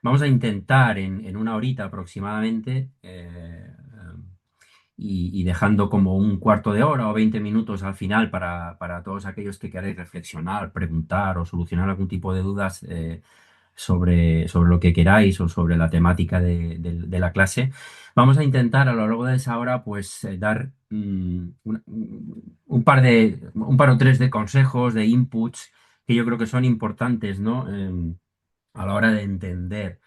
vamos a intentar en una horita aproximadamente, y dejando como un cuarto de hora o 20 minutos al final para todos aquellos que queráis reflexionar, preguntar o solucionar algún tipo de dudas sobre lo que queráis o sobre la temática de la clase. Vamos a intentar a lo largo de esa hora pues dar un par o tres de consejos, de inputs que yo creo que son importantes, ¿no? A la hora de entender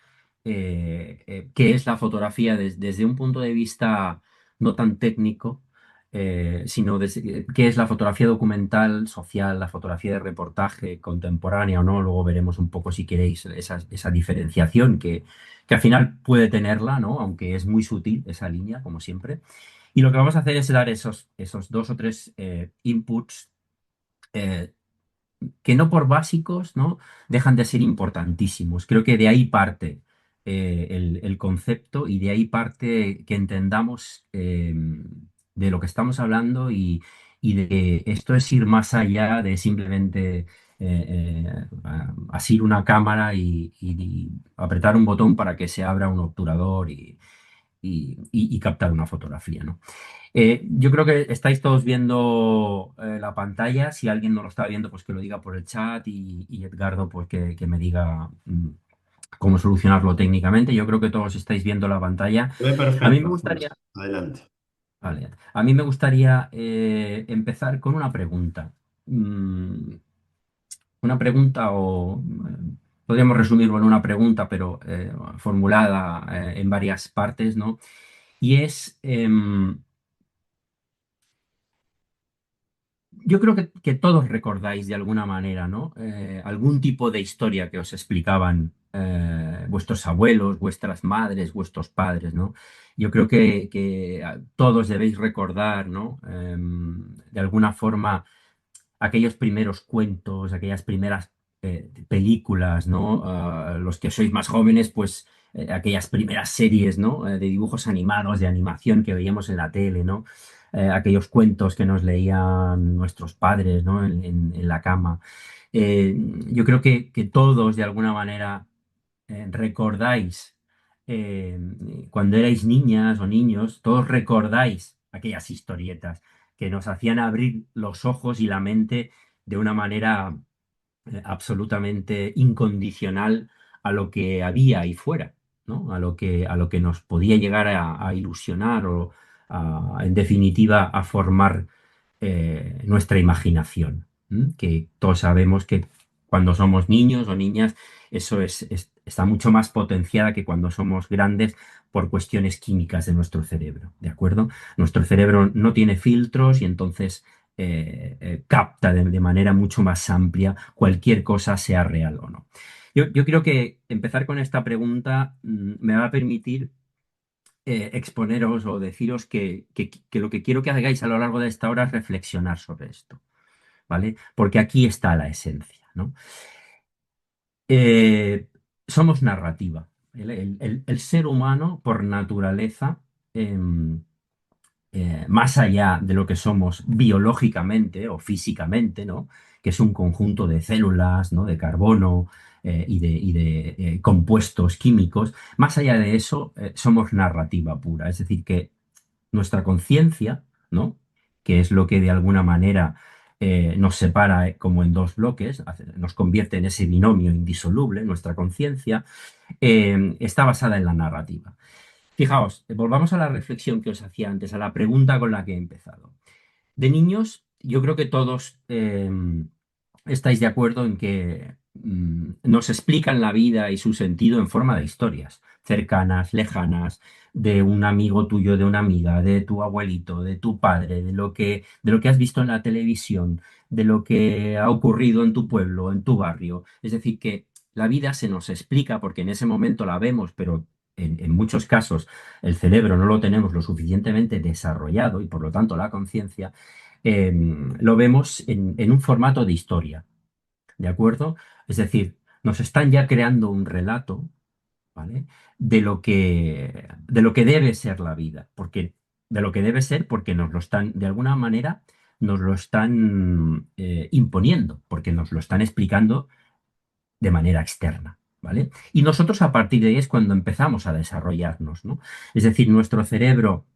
qué es la fotografía desde un punto de vista no tan técnico, sino qué es la fotografía documental, social, la fotografía de reportaje contemporánea o no. Luego veremos un poco, si queréis, esa diferenciación que al final puede tenerla, ¿no? Aunque es muy sutil esa línea, como siempre. Y lo que vamos a hacer es dar esos dos o tres inputs, eh, que no por básicos, ¿no? Dejan de ser importantísimos. Creo que de ahí parte el concepto, y de ahí parte que entendamos de lo que estamos hablando, y de que esto es ir más allá de simplemente asir una cámara y apretar un botón para que se abra un obturador y captar una fotografía, ¿no? Yo creo que estáis todos viendo la pantalla. Si alguien no lo está viendo, pues que lo diga por el chat, y Edgardo, pues que me diga cómo solucionarlo técnicamente. Yo creo que todos estáis viendo la pantalla. Se ve A mí me perfecto, gustaría, Alfonso. Adelante. vale, a mí me gustaría empezar con una pregunta. Mm, una pregunta, o podríamos resumirlo en una pregunta, pero formulada en varias partes, ¿no? Y es, yo creo que todos recordáis de alguna manera, ¿no? Algún tipo de historia que os explicaban vuestros abuelos, vuestras madres, vuestros padres, ¿no? Yo creo que todos debéis recordar, ¿no? De alguna forma aquellos primeros cuentos, aquellas primeras películas, ¿no? Los que sois más jóvenes, pues aquellas primeras series, ¿no? De dibujos animados, de animación que veíamos en la tele, ¿no? Aquellos cuentos que nos leían nuestros padres, ¿no? En la cama. Eh, yo creo que todos, de alguna manera, recordáis eh, cuando erais niñas o niños, todos recordáis aquellas historietas que nos hacían abrir los ojos y la mente de una manera absolutamente incondicional a lo que había ahí fuera, ¿no? A lo que nos podía llegar a ilusionar, o en definitiva a formar nuestra imaginación. ¿M? Que todos sabemos que cuando somos niños o niñas, eso está mucho más potenciada que cuando somos grandes, por cuestiones químicas de nuestro cerebro, ¿de acuerdo? Nuestro cerebro no tiene filtros, y entonces capta de manera mucho más amplia cualquier cosa, sea real o no. Yo creo que empezar con esta pregunta me va a permitir exponeros o deciros que lo que quiero que hagáis a lo largo de esta hora es reflexionar sobre esto, ¿vale? Porque aquí está la esencia, ¿no? Eh, Somos narrativa. El ser humano, por naturaleza, em, más allá de lo que somos biológicamente o físicamente, ¿no? Que es un conjunto de células, ¿no? De carbono y de compuestos químicos. Más allá de eso, somos narrativa pura. Es decir, que nuestra conciencia, ¿no? Que es lo que de alguna manera nos separa como en dos bloques, nos convierte en ese binomio indisoluble. Nuestra conciencia está basada en la narrativa. Fijaos, volvamos a la reflexión que os hacía antes, a la pregunta con la que he empezado. De niños, yo creo que todos estáis de acuerdo en que nos explican la vida y su sentido en forma de historias cercanas, lejanas, de un amigo tuyo, de una amiga, de tu abuelito, de tu padre, de lo que has visto en la televisión, de lo que ha ocurrido en tu pueblo, en tu barrio. Es decir, que la vida se nos explica porque en ese momento la vemos, pero en muchos casos el cerebro no lo tenemos lo suficientemente desarrollado, y por lo tanto la conciencia eh, lo vemos en un formato de historia, ¿de acuerdo? Es decir, nos están ya creando un relato, ¿vale? De lo que debe ser la vida, porque de lo que debe ser, porque nos lo están, de alguna manera, nos lo están imponiendo, porque nos lo están explicando de manera externa. ¿vale? Y nosotros a partir de ahí es cuando empezamos a desarrollarnos, ¿no? Es decir, nuestro cerebro,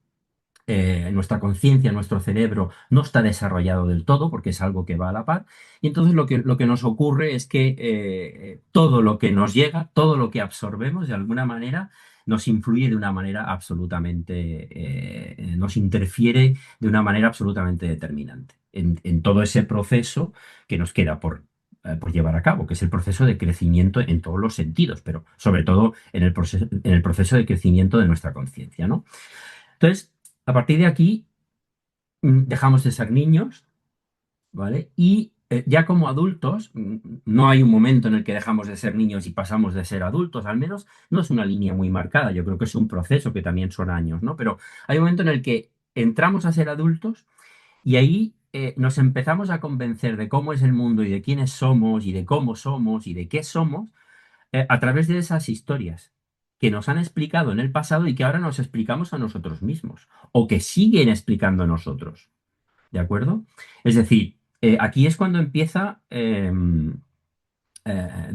nuestra conciencia, nuestro cerebro no está desarrollado del todo porque es algo que va a la par. Y entonces lo que nos ocurre es que todo lo que nos llega, todo lo que absorbemos de alguna manera, nos influye de una manera absolutamente, nos interfiere de una manera absolutamente determinante en todo ese proceso que nos queda por llevar a cabo, que es el proceso de crecimiento en todos los sentidos, pero sobre todo en el proceso de crecimiento de nuestra conciencia, ¿no? Entonces, a partir de aquí, dejamos de ser niños, ¿vale? Y ya como adultos, no hay un momento en el que dejamos de ser niños y pasamos de ser adultos, al menos no es una línea muy marcada, yo creo que es un proceso que también son años, ¿no? Pero hay un momento en el que entramos a ser adultos y ahí nos empezamos a convencer de cómo es el mundo y de quiénes somos y de cómo somos y de qué somos a través de esas historias que nos han explicado en el pasado y que ahora nos explicamos a nosotros mismos o que siguen explicando a nosotros. ¿De acuerdo? Es decir, aquí es cuando empieza de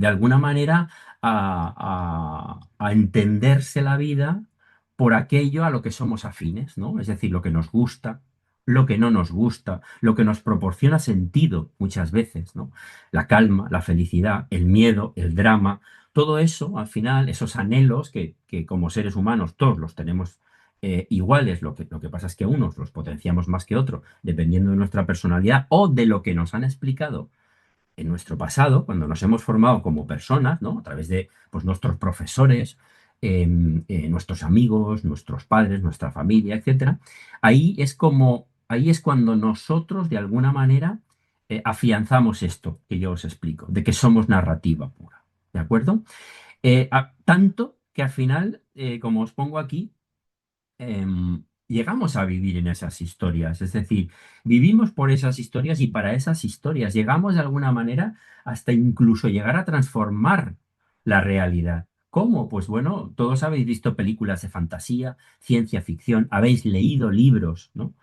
alguna manera a entenderse la vida por aquello a lo que somos afines, ¿no? Es decir, lo que nos gusta, lo que no nos gusta, lo que nos proporciona sentido muchas veces, ¿no? La calma, la felicidad, el miedo, el drama, todo eso, al final, esos anhelos que como seres humanos todos los tenemos iguales, lo que pasa es que unos los potenciamos más que otros, dependiendo de nuestra personalidad o de lo que nos han explicado en nuestro pasado, cuando nos hemos formado como personas, ¿no? A través de pues, nuestros profesores, nuestros amigos, nuestros padres, nuestra familia, etcétera, ahí es cuando nosotros, de alguna manera, afianzamos esto que yo os explico, de que somos narrativa pura. ¿De acuerdo? Tanto que al final, como os pongo aquí, llegamos a vivir en esas historias, es decir, vivimos por esas historias y para esas historias llegamos de alguna manera hasta incluso llegar a transformar la realidad. ¿Cómo? Pues bueno, todos habéis visto películas de fantasía, ciencia ficción, habéis leído libros, ¿no?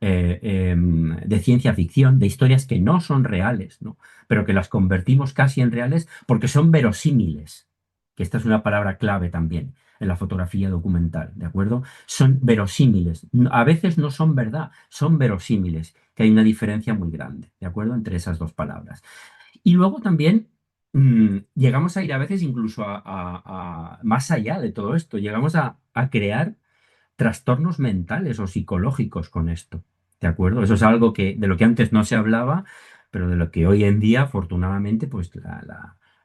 De ciencia ficción, de historias que no son reales, ¿no? Pero que las convertimos casi en reales porque son verosímiles, que esta es una palabra clave también en la fotografía documental, ¿de acuerdo? Son verosímiles. A veces no son verdad, son verosímiles, que hay una diferencia muy grande, ¿de acuerdo? Entre esas dos palabras. Y luego también llegamos a ir a veces incluso más allá de todo esto, llegamos a crear trastornos mentales o psicológicos con esto. ¿De acuerdo? Eso es algo de lo que antes no se hablaba, pero de lo que hoy en día, afortunadamente, pues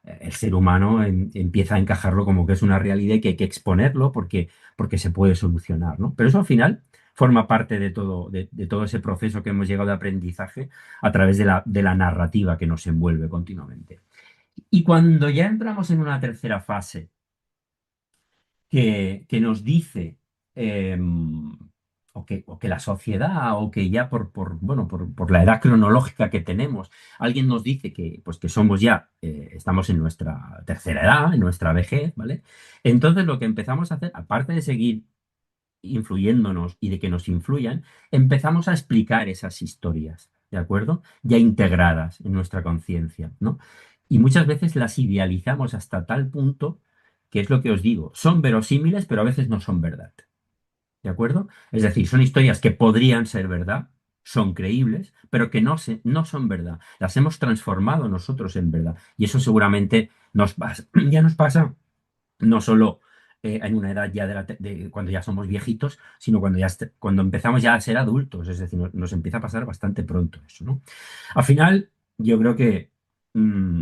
el ser humano empieza a encajarlo como que es una realidad y que hay que exponerlo porque se puede solucionar, ¿no? Pero eso al final forma parte de todo ese proceso que hemos llegado de aprendizaje a través de la narrativa que nos envuelve continuamente. Y cuando ya entramos en una tercera fase, que nos dice, eh, o que la sociedad, o que ya bueno, por la edad cronológica que tenemos, alguien nos dice pues, que somos ya, estamos en nuestra tercera edad, en nuestra vejez, ¿vale? Entonces lo que empezamos a hacer, aparte de seguir influyéndonos y de que nos influyan, empezamos a explicar esas historias, ¿de acuerdo? Ya integradas en nuestra conciencia, ¿no? Y muchas veces las idealizamos hasta tal punto que es lo que os digo, son verosímiles, pero a veces no son verdad, ¿de acuerdo? Es decir, son historias que podrían ser verdad, son creíbles, pero que no son verdad. Las hemos transformado nosotros en verdad. Y eso seguramente ya nos pasa no solo en una edad ya cuando ya somos viejitos, sino cuando empezamos ya a ser adultos, es decir, nos empieza a pasar bastante pronto eso, ¿no? Al final, yo creo que, mm,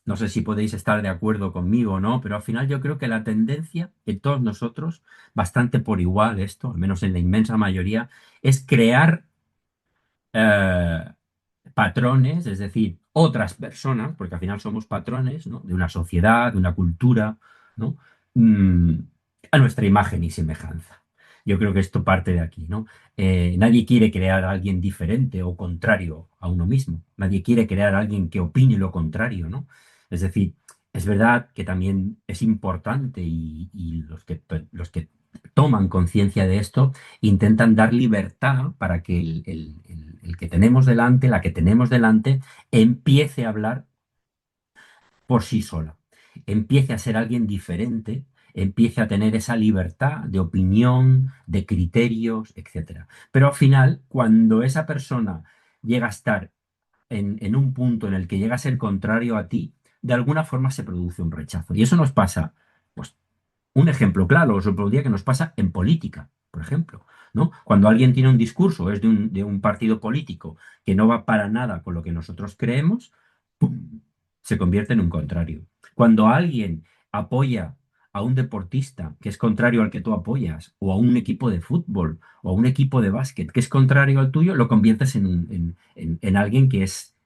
no sé si podéis estar de acuerdo conmigo o no, pero al final yo creo que la tendencia en todos nosotros, bastante por igual esto, al menos en la inmensa mayoría, es crear eh, patrones, es decir, otras personas, porque al final somos patrones, ¿no? De una sociedad, de una cultura, ¿no? Mm, a nuestra imagen y semejanza. Yo creo que esto parte de aquí, ¿no? Nadie quiere crear a alguien diferente o contrario a uno mismo. Nadie quiere crear a alguien que opine lo contrario, ¿no? Es decir, es verdad que también es importante y los que toman conciencia de esto intentan dar libertad para que el que tenemos delante, la que tenemos delante, empiece a hablar por sí sola. empiece a ser alguien diferente, empiece a tener esa libertad de opinión, de criterios, etcétera. Pero al final, cuando esa persona llega a estar en un punto en el que llega a ser contrario a ti, de alguna forma se produce un rechazo. Y eso nos pasa, pues, un ejemplo claro, os lo podría que nos pasa en política, por ejemplo, ¿no? Cuando alguien tiene un discurso, es de un partido político que no va para nada con lo que nosotros creemos, ¡pum! Se convierte en un contrario. Cuando alguien apoya a un deportista que es contrario al que tú apoyas, o a un equipo de fútbol, o a un equipo de básquet que es contrario al tuyo, lo conviertes en alguien que es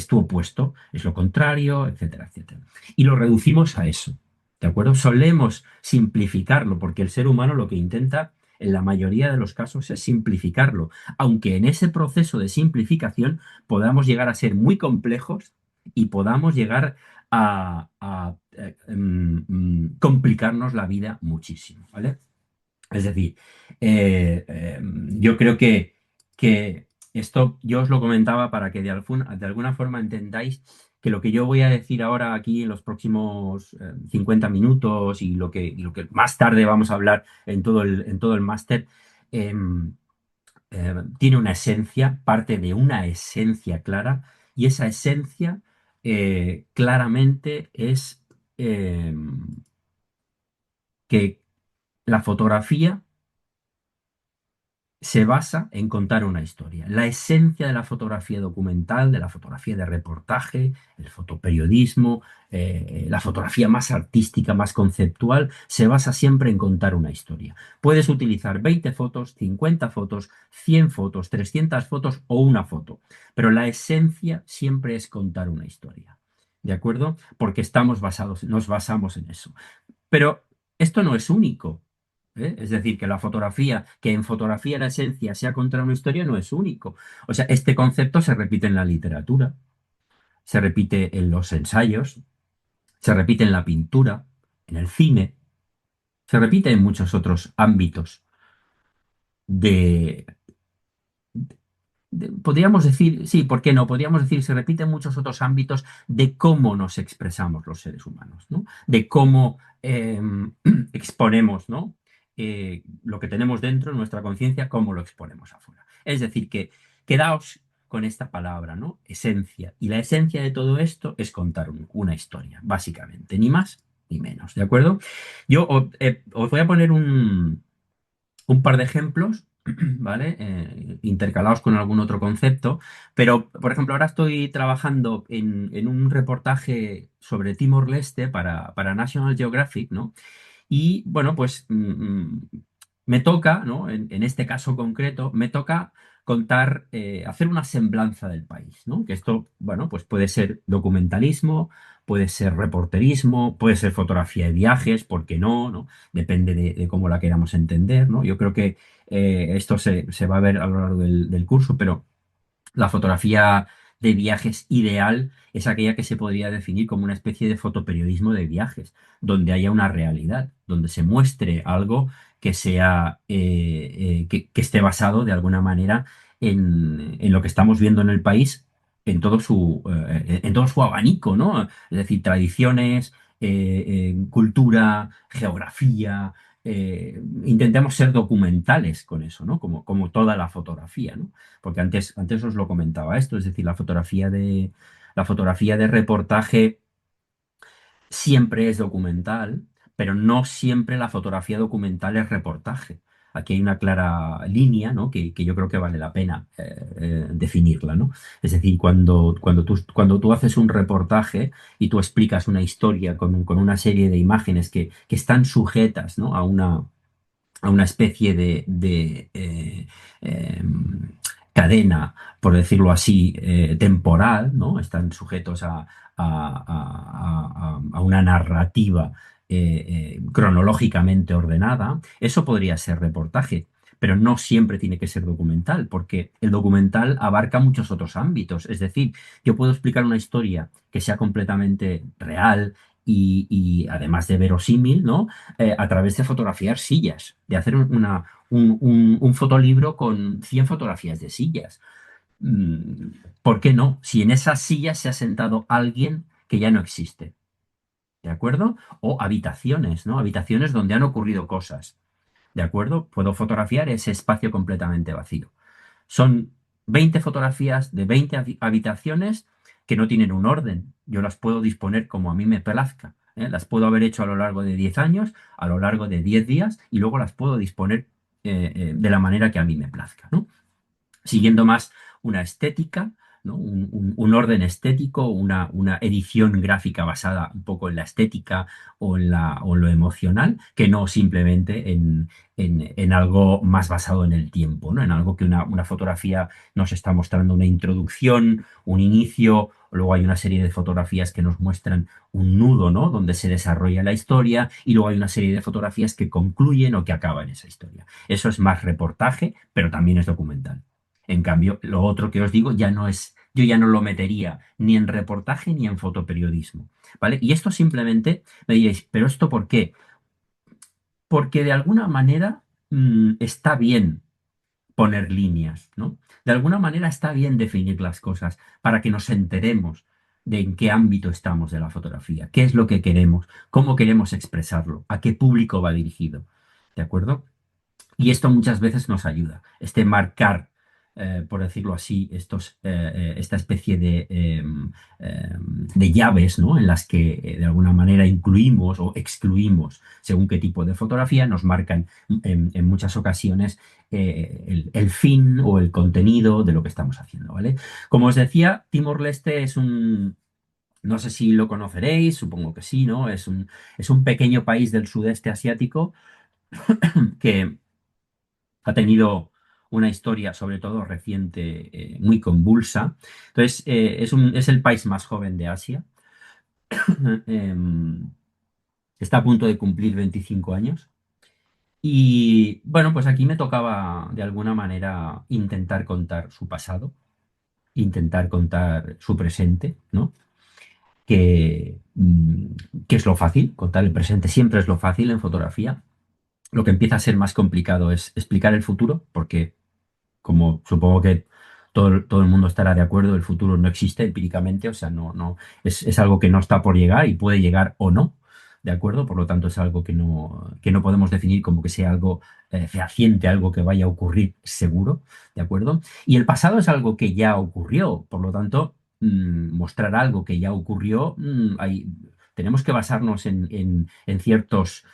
tu opuesto, es lo contrario, etcétera, etcétera. Y lo reducimos a eso. ¿De acuerdo? Solemos simplificarlo, porque el ser humano lo que intenta en la mayoría de los casos es simplificarlo, aunque en ese proceso de simplificación podamos llegar a ser muy complejos y podamos llegar a complicarnos la vida muchísimo, ¿vale? Es decir, yo creo que esto yo os lo comentaba para que de alguna forma entendáis que lo que yo voy a decir ahora aquí en los próximos 50 minutos y lo que más tarde vamos a hablar en todo el máster, em, tiene una esencia, parte de una esencia clara, y esa esencia claramente es que la fotografía se basa en contar una historia. La esencia de la fotografía documental, de la fotografía de reportaje, el fotoperiodismo, la fotografía más artística, más conceptual, se basa siempre en contar una historia. Puedes utilizar 20 fotos, 50 fotos, 100 fotos, 300 fotos o una foto, pero la esencia siempre es contar una historia. ¿De acuerdo? Porque nos basamos en eso. Pero esto no es único. Es decir, que en fotografía la esencia sea contra una historia, no es único. O sea, este concepto se repite en la literatura, se repite en los ensayos, se repite en la pintura, en el cine, se repite en muchos otros ámbitos de, podríamos decir, sí, ¿por qué no? Podríamos decir, se repite en muchos otros ámbitos de cómo nos expresamos los seres humanos, ¿no? De cómo exponemos, ¿no? Lo que tenemos dentro, nuestra conciencia, cómo lo exponemos afuera. Es decir, que quedaos con esta palabra, ¿no? Esencia. Y la esencia de todo esto es contar una historia, básicamente, ni más ni menos, ¿de acuerdo? Yo os voy a poner un par de ejemplos, ¿vale? Intercalados con algún otro concepto, pero, por ejemplo, ahora estoy trabajando en un reportaje sobre Timor-Leste para National Geographic, ¿no? Y bueno, pues me toca, ¿no? En este caso concreto, me toca contar, hacer una semblanza del país, ¿no? Que esto, bueno, pues puede ser documentalismo, puede ser reporterismo, puede ser fotografía de viajes, ¿por qué no? ¿No? Depende de cómo la queramos entender, ¿no? Yo creo que esto se va a ver a lo largo del curso, pero la fotografía de viajes ideal es aquella que se podría definir como una especie de fotoperiodismo de viajes, donde haya una realidad, donde se muestre algo que sea, que esté basado de alguna manera en lo que estamos viendo en el país, en todo su abanico, ¿no? Es decir, tradiciones, cultura, geografía. Intentemos ser documentales con eso, ¿no? Como toda la fotografía, ¿no? Porque antes os lo comentaba esto, es decir, la fotografía de reportaje siempre es documental, pero no siempre la fotografía documental es reportaje. Aquí hay una clara línea, ¿no? que yo creo que vale la pena definirla, ¿no? Es decir, cuando tú haces un reportaje y tú explicas una historia con una serie de imágenes que están sujetas, ¿no? a una especie de cadena, por decirlo así, temporal, ¿no? Están sujetos a una narrativa cronológicamente ordenada. Eso podría ser reportaje, pero no siempre tiene que ser documental, porque el documental abarca muchos otros ámbitos. Es decir, yo puedo explicar una historia que sea completamente real y además de verosímil, ¿no? A través de fotografiar sillas, de hacer un fotolibro con 100 fotografías de sillas. ¿Por qué no? Si en esas sillas se ha sentado alguien que ya no existe. ¿de acuerdo? O habitaciones, ¿no? Habitaciones donde han ocurrido cosas, ¿de acuerdo? Puedo fotografiar ese espacio completamente vacío. Son 20 fotografías de 20 habitaciones que no tienen un orden. Yo las puedo disponer como a mí me plazca. ¿Eh? Las puedo haber hecho a lo largo de 10 años, a lo largo de 10 días, y luego las puedo disponer de la manera que a mí me plazca, ¿no? Siguiendo más una estética, ¿no? Un orden estético, una edición gráfica basada un poco en la estética o en lo emocional, que no simplemente en algo más basado en el tiempo, ¿no? En algo que una fotografía nos está mostrando una introducción, un inicio, luego hay una serie de fotografías que nos muestran un nudo, ¿no? Donde se desarrolla la historia, y luego hay una serie de fotografías que concluyen o que acaban esa historia. Eso es más reportaje, pero también es documental. En cambio, lo otro que os digo ya no es, yo ya no lo metería ni en reportaje ni en fotoperiodismo, ¿vale? Y esto simplemente me diréis, ¿pero esto por qué? Porque de alguna manera está bien poner líneas, ¿no? De alguna manera está bien definir las cosas para que nos enteremos de en qué ámbito estamos de la fotografía, qué es lo que queremos, cómo queremos expresarlo, a qué público va dirigido, ¿de acuerdo? Y esto muchas veces nos ayuda, este marcar, por decirlo así, esta especie de llaves, ¿no? En las que de alguna manera incluimos o excluimos según qué tipo de fotografía, nos marcan en muchas ocasiones el fin o el contenido de lo que estamos haciendo, ¿vale? Como os decía, Timor-Leste es un... No sé si lo conoceréis, supongo que sí, ¿no? Es un pequeño país del sudeste asiático que ha tenido una historia, sobre todo reciente, muy convulsa. Entonces, es el país más joven de Asia. Em, Está a punto de cumplir 25 años. Y bueno, pues aquí me tocaba de alguna manera intentar contar su pasado, intentar contar su presente, ¿no? Que, que es lo fácil, contar el presente siempre es lo fácil en fotografía. Lo que empieza a ser más complicado es explicar el futuro, porque como supongo que todo el mundo estará de acuerdo, el futuro no existe empíricamente, o sea, es algo que no está por llegar y puede llegar o no, ¿de acuerdo? Por lo tanto, es algo que no podemos definir como que sea algo fehaciente, algo que vaya a ocurrir seguro, ¿de acuerdo? Y el pasado es algo que ya ocurrió, por lo tanto, mostrar algo que ya ocurrió, tenemos que basarnos en en ciertas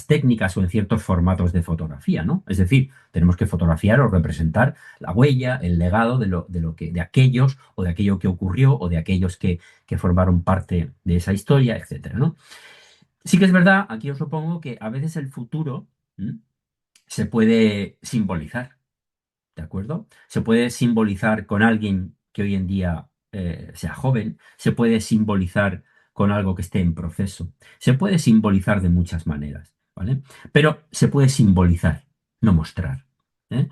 técnicas o en ciertos formatos de fotografía, ¿no? Es decir, tenemos que fotografiar o representar la huella, el legado de aquellos o de aquello que ocurrió o de aquellos que formaron parte de esa historia, etcétera, ¿no? Sí que es verdad, aquí os lo pongo, que a veces el futuro se puede simbolizar. ¿De acuerdo? Se puede simbolizar con alguien que hoy en día sea joven, se puede simbolizar con algo que esté en proceso, se puede simbolizar de muchas maneras, ¿vale? Pero se puede simbolizar, no mostrar. ¿Eh?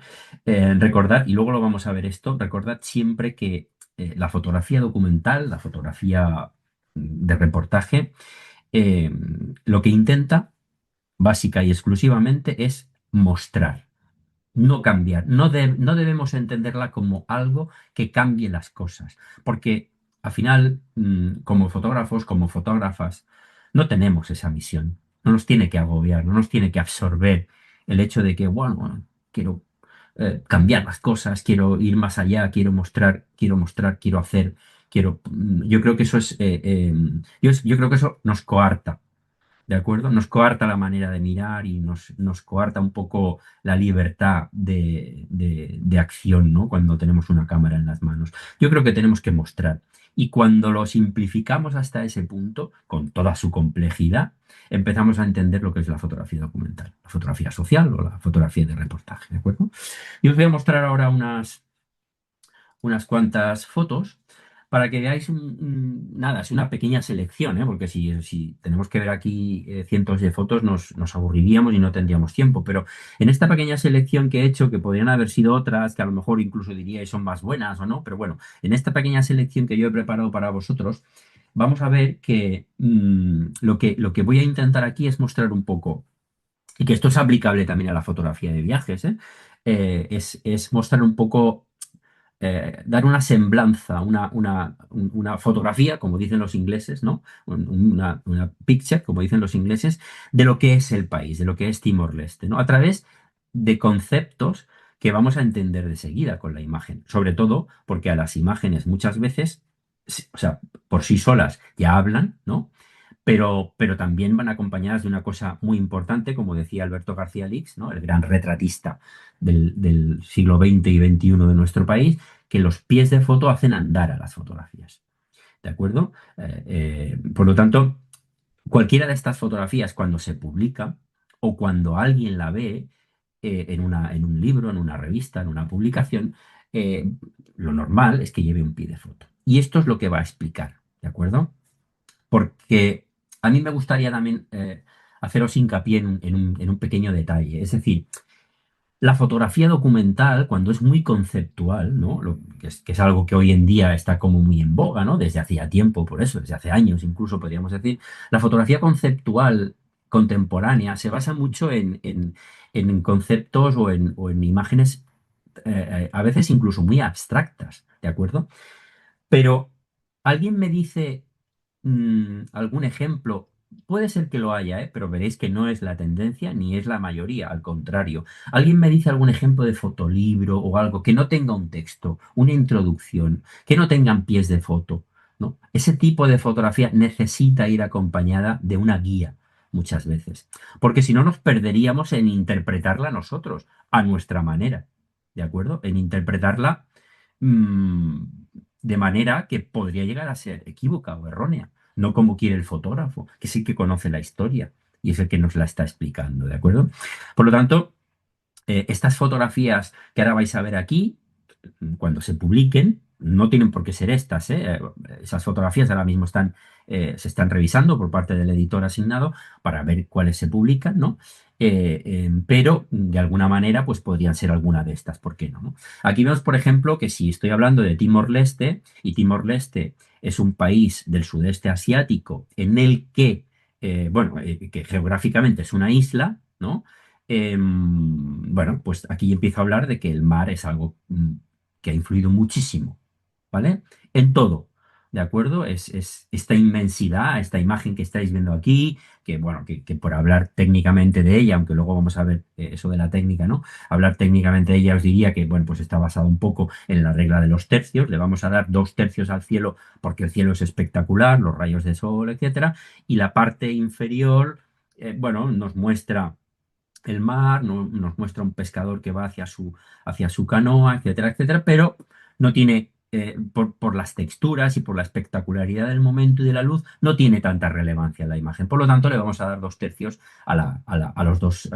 Recordad, y luego lo vamos a ver esto, recordad siempre que la fotografía documental, la fotografía de reportaje, eh, lo que intenta, básica y exclusivamente, es mostrar, no cambiar. No debemos entenderla como algo que cambie las cosas, porque al final, como fotógrafos, como fotógrafas, no tenemos esa misión. No nos tiene que agobiar, no nos tiene que absorber el hecho de que, bueno, quiero cambiar las cosas, quiero ir más allá, quiero hacer, yo creo que eso yo creo que eso nos coarta. ¿De acuerdo? Nos coarta la manera de mirar y nos coarta un poco la libertad de acción, ¿no? Cuando tenemos una cámara en las manos. Yo creo que tenemos que mostrar. Y cuando lo simplificamos hasta ese punto, con toda su complejidad, empezamos a entender lo que es la fotografía documental, la fotografía social o la fotografía de reportaje, ¿de acuerdo? Y os voy a mostrar ahora unas cuantas fotos para que veáis nada, es una pequeña selección, ¿eh? Porque si tenemos que ver aquí cientos de fotos nos aburriríamos y no tendríamos tiempo, pero en esta pequeña selección que he hecho, que podrían haber sido otras, que a lo mejor incluso diríais son más buenas o no, pero bueno, en esta pequeña selección que yo he preparado para vosotros, vamos a ver que lo que voy a intentar aquí es mostrar un poco, y que esto es aplicable también a la fotografía de viajes, ¿eh? Es mostrar un poco dar una semblanza, una fotografía, como dicen los ingleses, ¿no? Una picture, como dicen los ingleses, de lo que es el país, de lo que es Timor-Leste, ¿no? A través de conceptos que vamos a entender de seguida con la imagen, sobre todo porque a las imágenes muchas veces, o sea, por sí solas ya hablan, ¿no? Pero también van acompañadas de una cosa muy importante, como decía Alberto García Lix, ¿no? El gran retratista del siglo XX y XXI de nuestro país, que los pies de foto hacen andar a las fotografías. ¿De acuerdo? Por lo tanto, cualquiera de estas fotografías, cuando se publica o cuando alguien la ve en un libro, en una revista, en una publicación, eh, lo normal es que lleve un pie de foto. Y esto es lo que va a explicar. ¿De acuerdo? Porque a mí me gustaría también haceros hincapié en un pequeño detalle. Es decir, la fotografía documental, cuando es muy conceptual, ¿no? Que es algo que hoy en día está como muy en boga, ¿no? Desde hacía tiempo, por eso, desde hace años incluso podríamos decir, la fotografía conceptual contemporánea se basa mucho en conceptos o en imágenes a veces incluso muy abstractas, ¿de acuerdo? Pero alguien me dice algún ejemplo, puede ser que lo haya, pero veréis que no es la tendencia ni es la mayoría, al contrario. Alguien me dice algún ejemplo de fotolibro o algo que no tenga un texto, una introducción, que no tengan pies de foto, ¿no? Ese tipo de fotografía necesita ir acompañada de una guía muchas veces, porque si no nos perderíamos en interpretarla nosotros, a nuestra manera, ¿de acuerdo? En interpretarla mm, de manera que podría llegar a ser equívoca o errónea, no como quiere el fotógrafo, que sí que conoce la historia y es el que nos la está explicando, ¿de acuerdo? Por lo tanto, estas fotografías que ahora vais a ver aquí, cuando se publiquen, no tienen por qué ser estas, ¿eh? Esas fotografías ahora mismo se están revisando por parte del editor asignado para ver cuáles se publican, ¿no? Pero de alguna manera, pues podrían ser alguna de estas, ¿por qué no? ¿No? Aquí vemos, por ejemplo, que si estoy hablando de Timor-Leste, y Timor-Leste es un país del sudeste asiático en el que, bueno, que geográficamente es una isla, ¿no? Bueno, pues aquí empiezo a hablar de que el mar es algo que ha influido muchísimo, ¿vale? En todo, ¿de acuerdo? Es esta inmensidad, esta imagen que estáis viendo aquí, que bueno, que por hablar técnicamente de ella, aunque luego vamos a ver eso de la técnica, ¿no? Hablar técnicamente de ella os diría que, bueno, pues está basado un poco en la regla de los tercios, le vamos a dar 2 tercios al cielo porque el cielo es espectacular, los rayos de sol, etcétera, y la parte inferior, bueno, nos muestra el mar, nos muestra un pescador que va hacia su canoa, etcétera, etcétera, pero no tiene, por las texturas y por la espectacularidad del momento y de la luz, no tiene tanta relevancia en la imagen. Por lo tanto, le vamos a dar 2 tercios a los dos,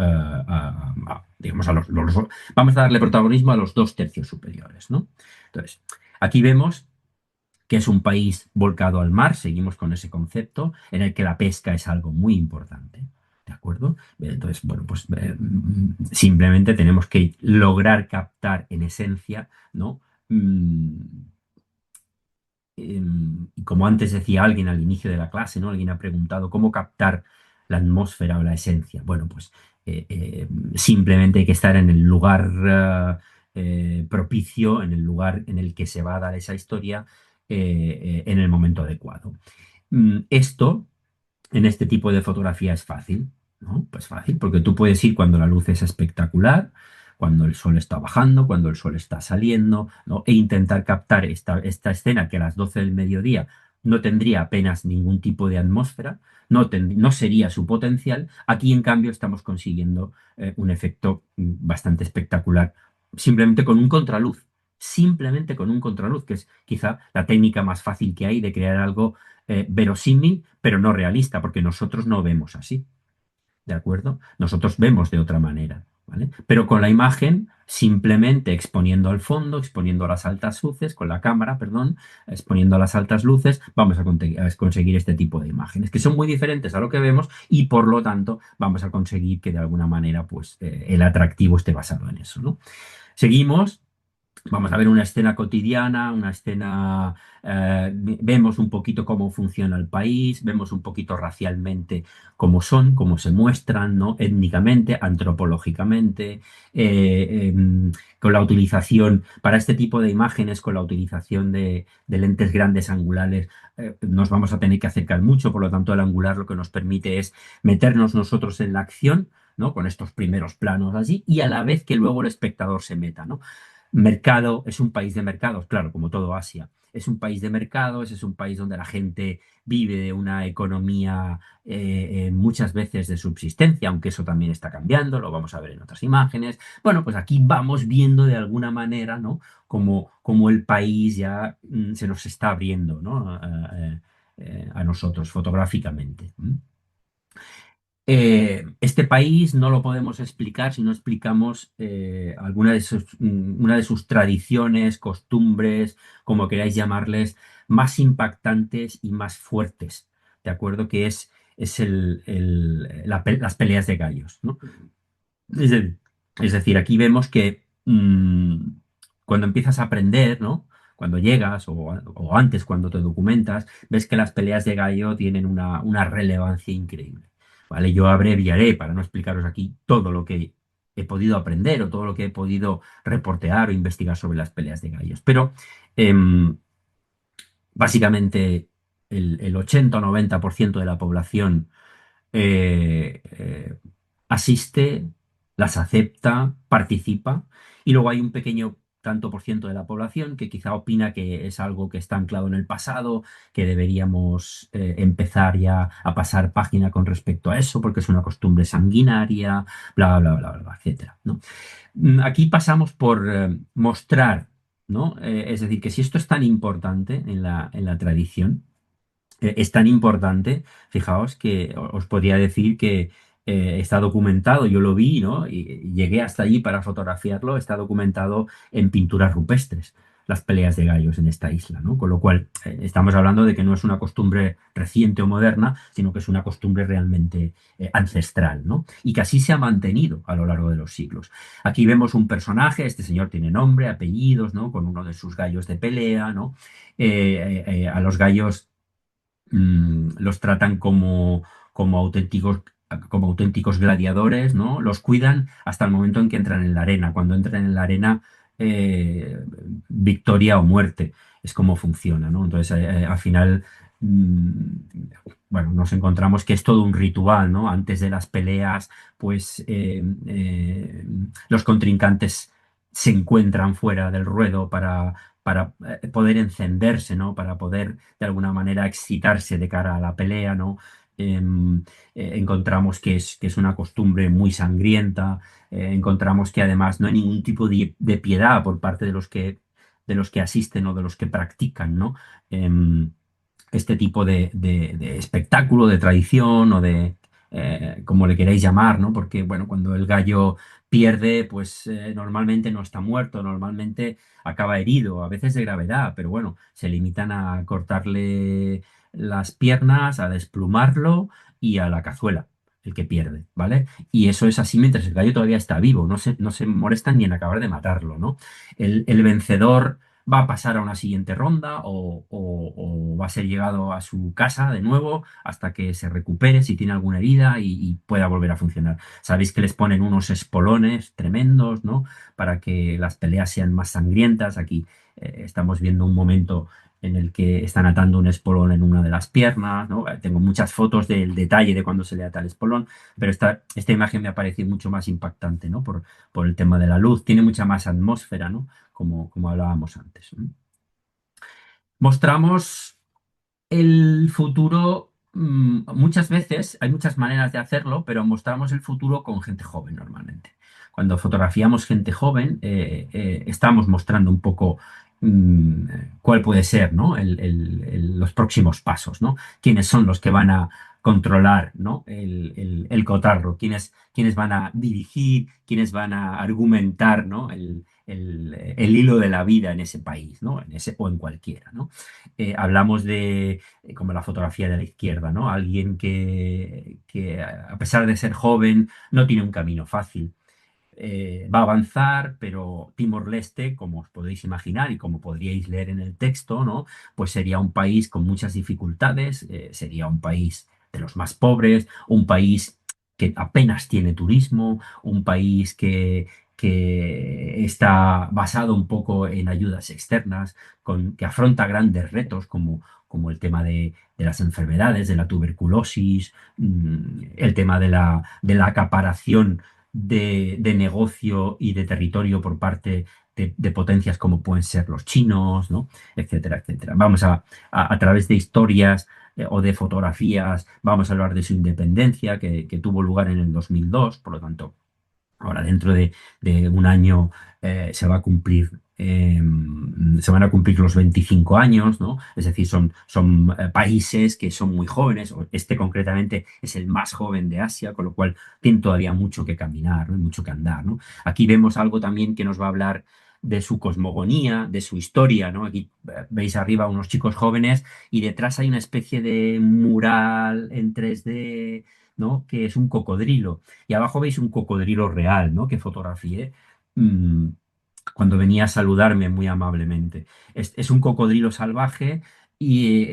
digamos, vamos a darle protagonismo a los 2 tercios superiores, ¿no? Entonces, aquí vemos que es un país volcado al mar, seguimos con ese concepto, en el que la pesca es algo muy importante. ¿De acuerdo? Entonces, bueno, pues simplemente tenemos que lograr captar en esencia, ¿no? Mm, y como antes decía alguien al inicio de la clase, ¿no? Alguien ha preguntado cómo captar la atmósfera o la esencia. Bueno, pues simplemente hay que estar en el lugar propicio, en el lugar en el que se va a dar esa historia en el momento adecuado. Esto en este tipo de fotografía es fácil, ¿no? Pues fácil, porque tú puedes ir cuando la luz es espectacular, cuando el sol está bajando, cuando el sol está saliendo, ¿no? E intentar captar esta escena que a las 12 del mediodía no tendría apenas ningún tipo de atmósfera, no sería su potencial. Aquí, en cambio, estamos consiguiendo un efecto bastante espectacular, simplemente con un contraluz. Simplemente con un contraluz, que es quizá la técnica más fácil que hay de crear algo verosímil, pero no realista, porque nosotros no vemos así, ¿de acuerdo? Nosotros vemos de otra manera, ¿vale? Pero con la imagen, simplemente exponiendo al fondo, exponiendo las altas luces, con la cámara, perdón, exponiendo las altas luces, vamos a conseguir este tipo de imágenes, que son muy diferentes a lo que vemos y por lo tanto vamos a conseguir que de alguna manera pues, el atractivo esté basado en eso, ¿no? Seguimos. Vamos a ver una escena cotidiana, una escena, vemos un poquito cómo funciona el país, vemos un poquito racialmente cómo son, cómo se muestran, ¿no? Étnicamente, antropológicamente, con la utilización, para este tipo de imágenes, con la utilización de lentes grandes angulares, nos vamos a tener que acercar mucho, por lo tanto el angular lo que nos permite es meternos nosotros en la acción, ¿no? Con estos primeros planos así, y a la vez que luego el espectador se meta, ¿no? Mercado, es un país de mercados, claro, como todo Asia. Es un país de mercados, es un país donde la gente vive de una economía muchas veces de subsistencia, aunque eso también está cambiando, lo vamos a ver en otras imágenes. Bueno, pues aquí vamos viendo de alguna manera, ¿no? Como el país ya se nos está abriendo, ¿no? A nosotros fotográficamente. Este país no lo podemos explicar si no explicamos una de sus tradiciones, costumbres, como queráis llamarles, más impactantes y más fuertes, ¿de acuerdo? Que es las peleas de gallos, ¿no? Es de- es decir, aquí vemos que cuando empiezas a aprender, ¿no? Cuando llegas o antes cuando te documentas, ves que las peleas de gallo tienen una relevancia increíble. ¿Vale? Yo abreviaré para no explicaros aquí todo lo que he podido aprender o todo lo que he podido reportear o investigar sobre las peleas de gallos. Pero em, básicamente el 80 o 90% de la población eh, eh, asiste, las acepta, participa, y luego hay un pequeño tanto por ciento de la población que quizá opina que es algo que está anclado en el pasado, que deberíamos empezar ya a pasar página con respecto a eso, porque es una costumbre sanguinaria, bla, bla, bla, bla, bla, etcétera, ¿no? Aquí pasamos por mostrar, ¿no? Es decir, que si esto es tan importante en la tradición, es tan importante, fijaos que os podría decir que está documentado, yo lo vi, ¿no? Y llegué hasta allí para fotografiarlo, está documentado en pinturas rupestres, las peleas de gallos en esta isla, ¿no? Con lo cual, estamos hablando de que no es una costumbre reciente o moderna, sino que es una costumbre realmente ancestral, ¿no? Y que así se ha mantenido a lo largo de los siglos. Aquí vemos un personaje, este señor tiene nombre, apellidos, ¿no? Con uno de sus gallos de pelea, ¿no? A los gallos los tratan como auténticos, como auténticos gladiadores, ¿no? Los cuidan hasta el momento en que entran en la arena. Cuando entran en la arena, victoria o muerte es como funciona, ¿no? Entonces, al final, bueno, nos encontramos que es todo un ritual, ¿no? Antes de las peleas, pues los contrincantes se encuentran fuera del ruedo para poder encenderse, ¿no? Para poder de alguna manera excitarse de cara a la pelea, ¿no? Encontramos que es una costumbre muy sangrienta, encontramos que además no hay ningún tipo de piedad por parte de los que asisten o de los que practican, ¿no? Em, este tipo de espectáculo, de tradición o de, como le queráis llamar, ¿no? Porque, bueno, cuando el gallo pierde, pues normalmente no está muerto, normalmente acaba herido, a veces de gravedad, pero bueno, se limitan a cortarle las piernas, a desplumarlo y a la cazuela, el que pierde, ¿vale? Y eso es así mientras el gallo todavía está vivo, no se molestan ni en acabar de matarlo, ¿no? El vencedor va a pasar a una siguiente ronda o va a ser llegado a su casa de nuevo hasta que se recupere si tiene alguna herida y pueda volver a funcionar. Sabéis que les ponen unos espolones tremendos, ¿no? Para que las peleas sean más sangrientas. Aquí estamos viendo un momento en el que están atando un espolón en una de las piernas, ¿no? Tengo muchas fotos del detalle de cuando se le ata el espolón, pero esta imagen me ha parecido mucho más impactante, ¿no? Por el tema de la luz. Tiene mucha más atmósfera, ¿no? Como hablábamos antes, ¿no? Mostramos el futuro, muchas veces, hay muchas maneras de hacerlo, pero mostramos el futuro con gente joven normalmente. Cuando fotografiamos gente joven, estamos mostrando un poco mm, cuál puede ser, ¿no? Los próximos pasos, ¿no? Quiénes son los que van a controlar, ¿no? El cotarro, quiénes van a dirigir, quiénes van a argumentar, ¿no? El hilo de la vida en ese país, ¿no? En ese o en cualquiera, ¿no? Hablamos de como la fotografía de la izquierda, ¿no? Alguien que a pesar de ser joven no tiene un camino fácil. va a avanzar, pero Timor-Leste, como os podéis imaginar y como podríais leer en el texto, ¿no? Pues sería un país con muchas dificultades, sería un país de los más pobres, un país que apenas tiene turismo, un país que está basado un poco en ayudas externas, que afronta grandes retos como el tema de las enfermedades, de la tuberculosis, el tema de la acaparación de negocio y de territorio por parte de potencias como pueden ser los chinos, ¿no? Etcétera, etcétera. Vamos a través de historias o de fotografías, vamos a hablar de su independencia que tuvo lugar en el 2002, por lo tanto, ahora dentro de un año se va a cumplir, se van a cumplir los 25 años, ¿no? Es decir, son países que son muy jóvenes. Este concretamente es el más joven de Asia, con lo cual tiene todavía mucho que caminar, ¿no? Mucho que andar, ¿no? Aquí vemos algo también que nos va a hablar de su cosmogonía, de su historia, ¿no? Aquí veis arriba unos chicos jóvenes y detrás hay una especie de mural en 3D, ¿no? Que es un cocodrilo. Y abajo veis un cocodrilo real, ¿no? Que fotografié mm, cuando venía a saludarme muy amablemente. Es un cocodrilo salvaje y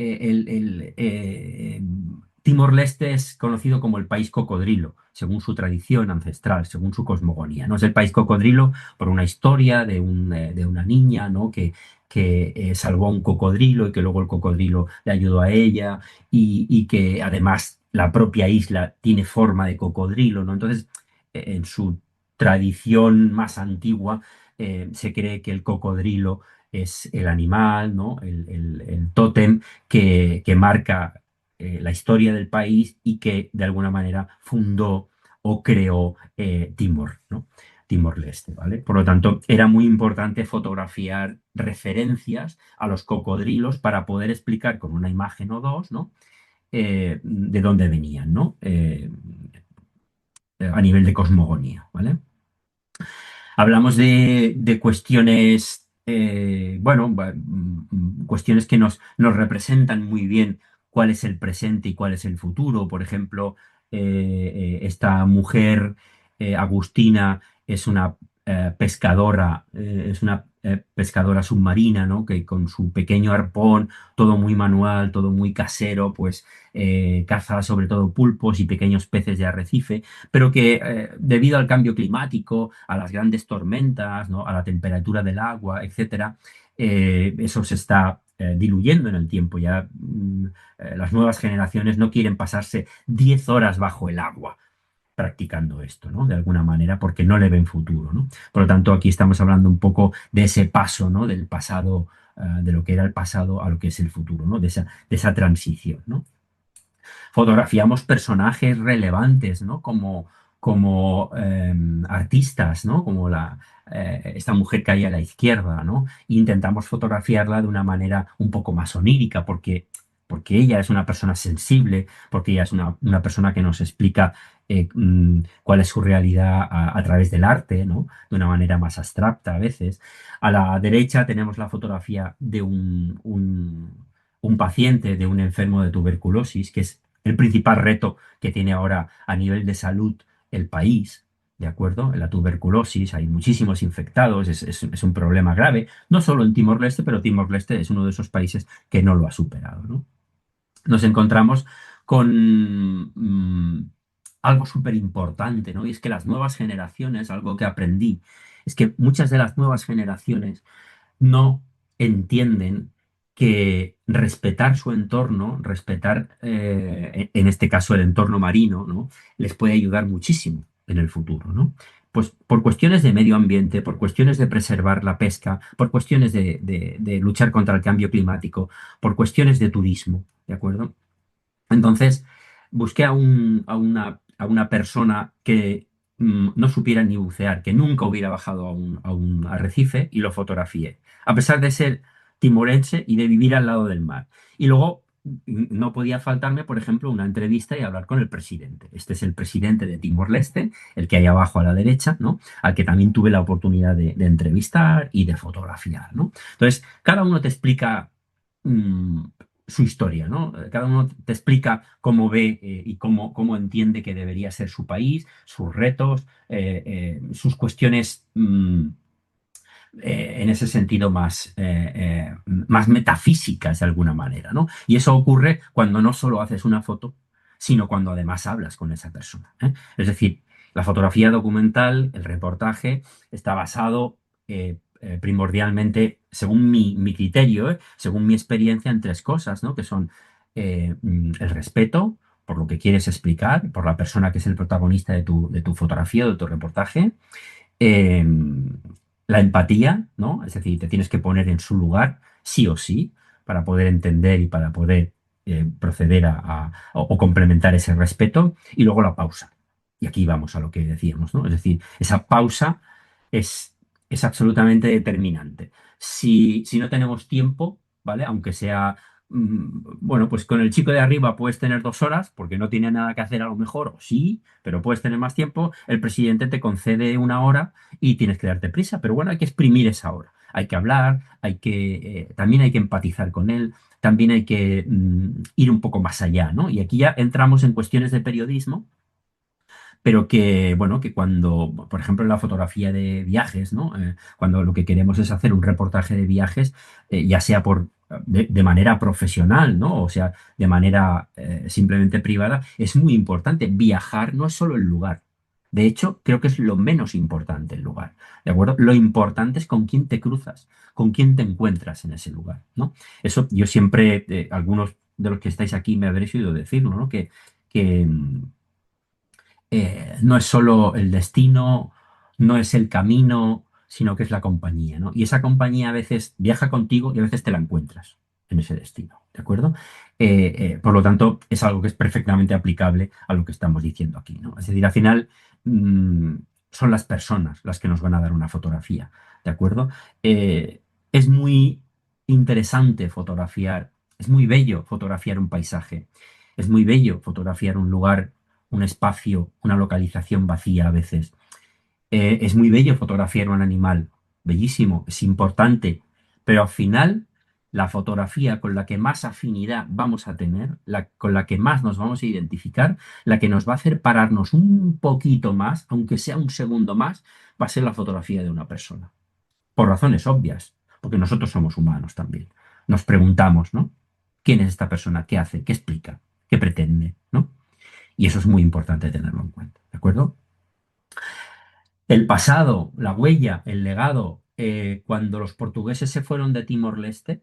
Timor-Leste es conocido como el país cocodrilo, según su tradición ancestral, según su cosmogonía. ¿No? Es el país cocodrilo por una historia de una niña, ¿no? que salvó a un cocodrilo y que luego el cocodrilo le ayudó a ella y que además la propia isla tiene forma de cocodrilo, ¿no? Entonces, en su tradición más antigua, se cree que el cocodrilo es el animal, ¿no? El tótem que marca la historia del país y que de alguna manera fundó o creó Timor, ¿no? Timor-Leste, ¿vale? Por lo tanto, era muy importante fotografiar referencias a los cocodrilos para poder explicar con una imagen o dos, ¿no? De dónde venían, ¿no? A nivel de cosmogonía, ¿vale? Hablamos de cuestiones, bueno, cuestiones que nos representan muy bien cuál es el presente y cuál es el futuro. Por ejemplo, esta mujer, Agustina, es una pescadora submarina, ¿no? Que con su pequeño arpón, todo muy manual, todo muy casero, pues caza sobre todo pulpos y pequeños peces de arrecife, pero que debido al cambio climático, a las grandes tormentas, ¿no? A la temperatura del agua, etcétera, eso se está diluyendo en el tiempo. Ya las nuevas generaciones no quieren pasarse 10 horas bajo el agua practicando esto, ¿no? De alguna manera, porque no le ven futuro, ¿no? Por lo tanto, aquí estamos hablando un poco de ese paso, ¿no? Del pasado, de lo que era el pasado a lo que es el futuro, ¿no? De esa transición, ¿no? Fotografiamos personajes relevantes, ¿no? Como artistas, ¿no? Como esta mujer que hay a la izquierda, ¿no? E intentamos fotografiarla de una manera un poco más onírica, porque ella es una persona sensible, porque ella es una persona que nos explica cuál es su realidad a través del arte, ¿no? De una manera más abstracta a veces. A la derecha tenemos la fotografía de un paciente, de un enfermo de tuberculosis, que es el principal reto que tiene ahora a nivel de salud el país, ¿de acuerdo? La tuberculosis, hay muchísimos infectados, es un problema grave, no solo en Timor-Leste, pero Timor-Leste es uno de esos países que no lo ha superado, ¿no? Nos encontramos con algo súper importante, ¿no? Y es que las nuevas generaciones, algo que aprendí, es que muchas de las nuevas generaciones no entienden que respetar su entorno, respetar, en este caso el entorno marino, ¿no? Les puede ayudar muchísimo en el futuro, ¿no? Pues por cuestiones de medio ambiente, por cuestiones de preservar la pesca, por cuestiones de luchar contra el cambio climático, por cuestiones de turismo, ¿de acuerdo? Entonces, busqué a una persona que no supiera ni bucear, que nunca hubiera bajado a un arrecife y lo fotografié, a pesar de ser timorense y de vivir al lado del mar. Y luego no podía faltarme, por ejemplo, una entrevista y hablar con el presidente. Este es el presidente de Timor-Leste, el que hay abajo a la derecha, ¿no? Al que también tuve la oportunidad de entrevistar y de fotografiar, ¿no? Entonces, cada uno te explica mm, su historia, ¿no? Cada uno te explica cómo ve y cómo entiende que debería ser su país, sus retos, sus cuestiones en ese sentido más metafísicas de alguna manera, ¿no? Y eso ocurre cuando no solo haces una foto, sino cuando además hablas con esa persona, ¿eh? Es decir, la fotografía documental, el reportaje, está basado primordialmente, según mi criterio, según mi experiencia, en tres cosas, ¿no? Que son el respeto por lo que quieres explicar, por la persona que es el protagonista de tu fotografía o de tu reportaje, eh, la empatía, ¿no? Es decir, te tienes que poner en su lugar, sí o sí, para poder entender y para poder proceder o complementar ese respeto. Y luego la pausa. Y aquí vamos a lo que decíamos, ¿no? Es decir, esa pausa es, es absolutamente determinante. Si no tenemos tiempo, ¿vale? Aunque sea, bueno, pues con el chico de arriba puedes tener 2 horas porque no tiene nada que hacer a lo mejor, o sí, pero puedes tener más tiempo. El presidente te concede 1 hora y tienes que darte prisa, pero bueno, hay que exprimir esa hora. Hay que hablar, también hay que empatizar con él, también hay que ir un poco más allá, ¿no? Y aquí ya entramos en cuestiones de periodismo, pero que, bueno, que cuando, por ejemplo, en la fotografía de viajes, ¿no? Cuando lo que queremos es hacer un reportaje de viajes, ya sea de manera profesional, ¿no? O sea, de manera simplemente privada, es muy importante. Viajar no es solo el lugar. De hecho, creo que es lo menos importante el lugar, ¿de acuerdo? Lo importante es con quién te cruzas, con quién te encuentras en ese lugar, ¿no? Eso yo siempre, algunos de los que estáis aquí me habréis oído decirlo, ¿no? Que no es solo el destino, no es el camino, sino que es la compañía, ¿no? Y esa compañía a veces viaja contigo y a veces te la encuentras en ese destino, ¿de acuerdo? Por lo tanto, es algo que es perfectamente aplicable a lo que estamos diciendo aquí, ¿no? Es decir, al final mm, son las personas las que nos van a dar una fotografía, ¿de acuerdo? Es muy interesante fotografiar, es muy bello fotografiar un paisaje, es muy bello fotografiar un lugar, un espacio, una localización vacía a veces. Es muy bello fotografiar un animal, bellísimo, es importante, pero al final la fotografía con la que más afinidad vamos a tener, con la que más nos vamos a identificar, la que nos va a hacer pararnos un poquito más, aunque sea un segundo más, va a ser la fotografía de una persona. Por razones obvias, porque nosotros somos humanos también. Nos preguntamos, ¿no? ¿Quién es esta persona? ¿Qué hace? ¿Qué explica? ¿Qué pretende? ¿No? Y eso es muy importante tenerlo en cuenta, ¿de acuerdo? El pasado, la huella, el legado, cuando los portugueses se fueron de Timor-Leste,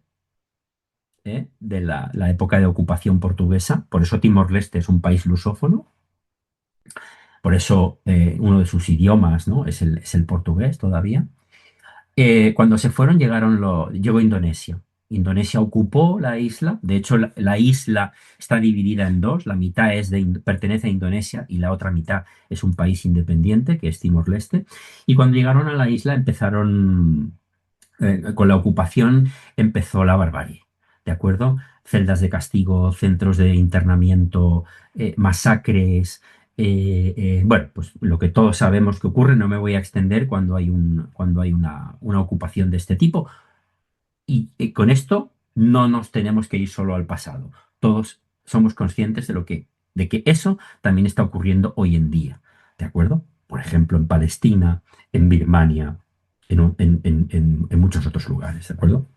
de la época de ocupación portuguesa, por eso Timor-Leste es un país lusófono, por eso uno de sus idiomas, ¿no? es el portugués todavía. Cuando se fueron, llegó Indonesia. Indonesia ocupó la isla. De hecho, la isla está dividida en dos. La mitad pertenece a Indonesia y la otra mitad es un país independiente, que es Timor-Leste. Y cuando llegaron a la isla, con la ocupación, empezó la barbarie. ¿De acuerdo? Celdas de castigo, centros de internamiento, masacres. Bueno, pues lo que todos sabemos que ocurre, no me voy a extender cuando hay una ocupación de este tipo. Y con esto no nos tenemos que ir solo al pasado. Todos somos conscientes de que eso también está ocurriendo hoy en día. ¿De acuerdo? Por ejemplo, en Palestina, en Birmania, en muchos otros lugares. ¿De acuerdo?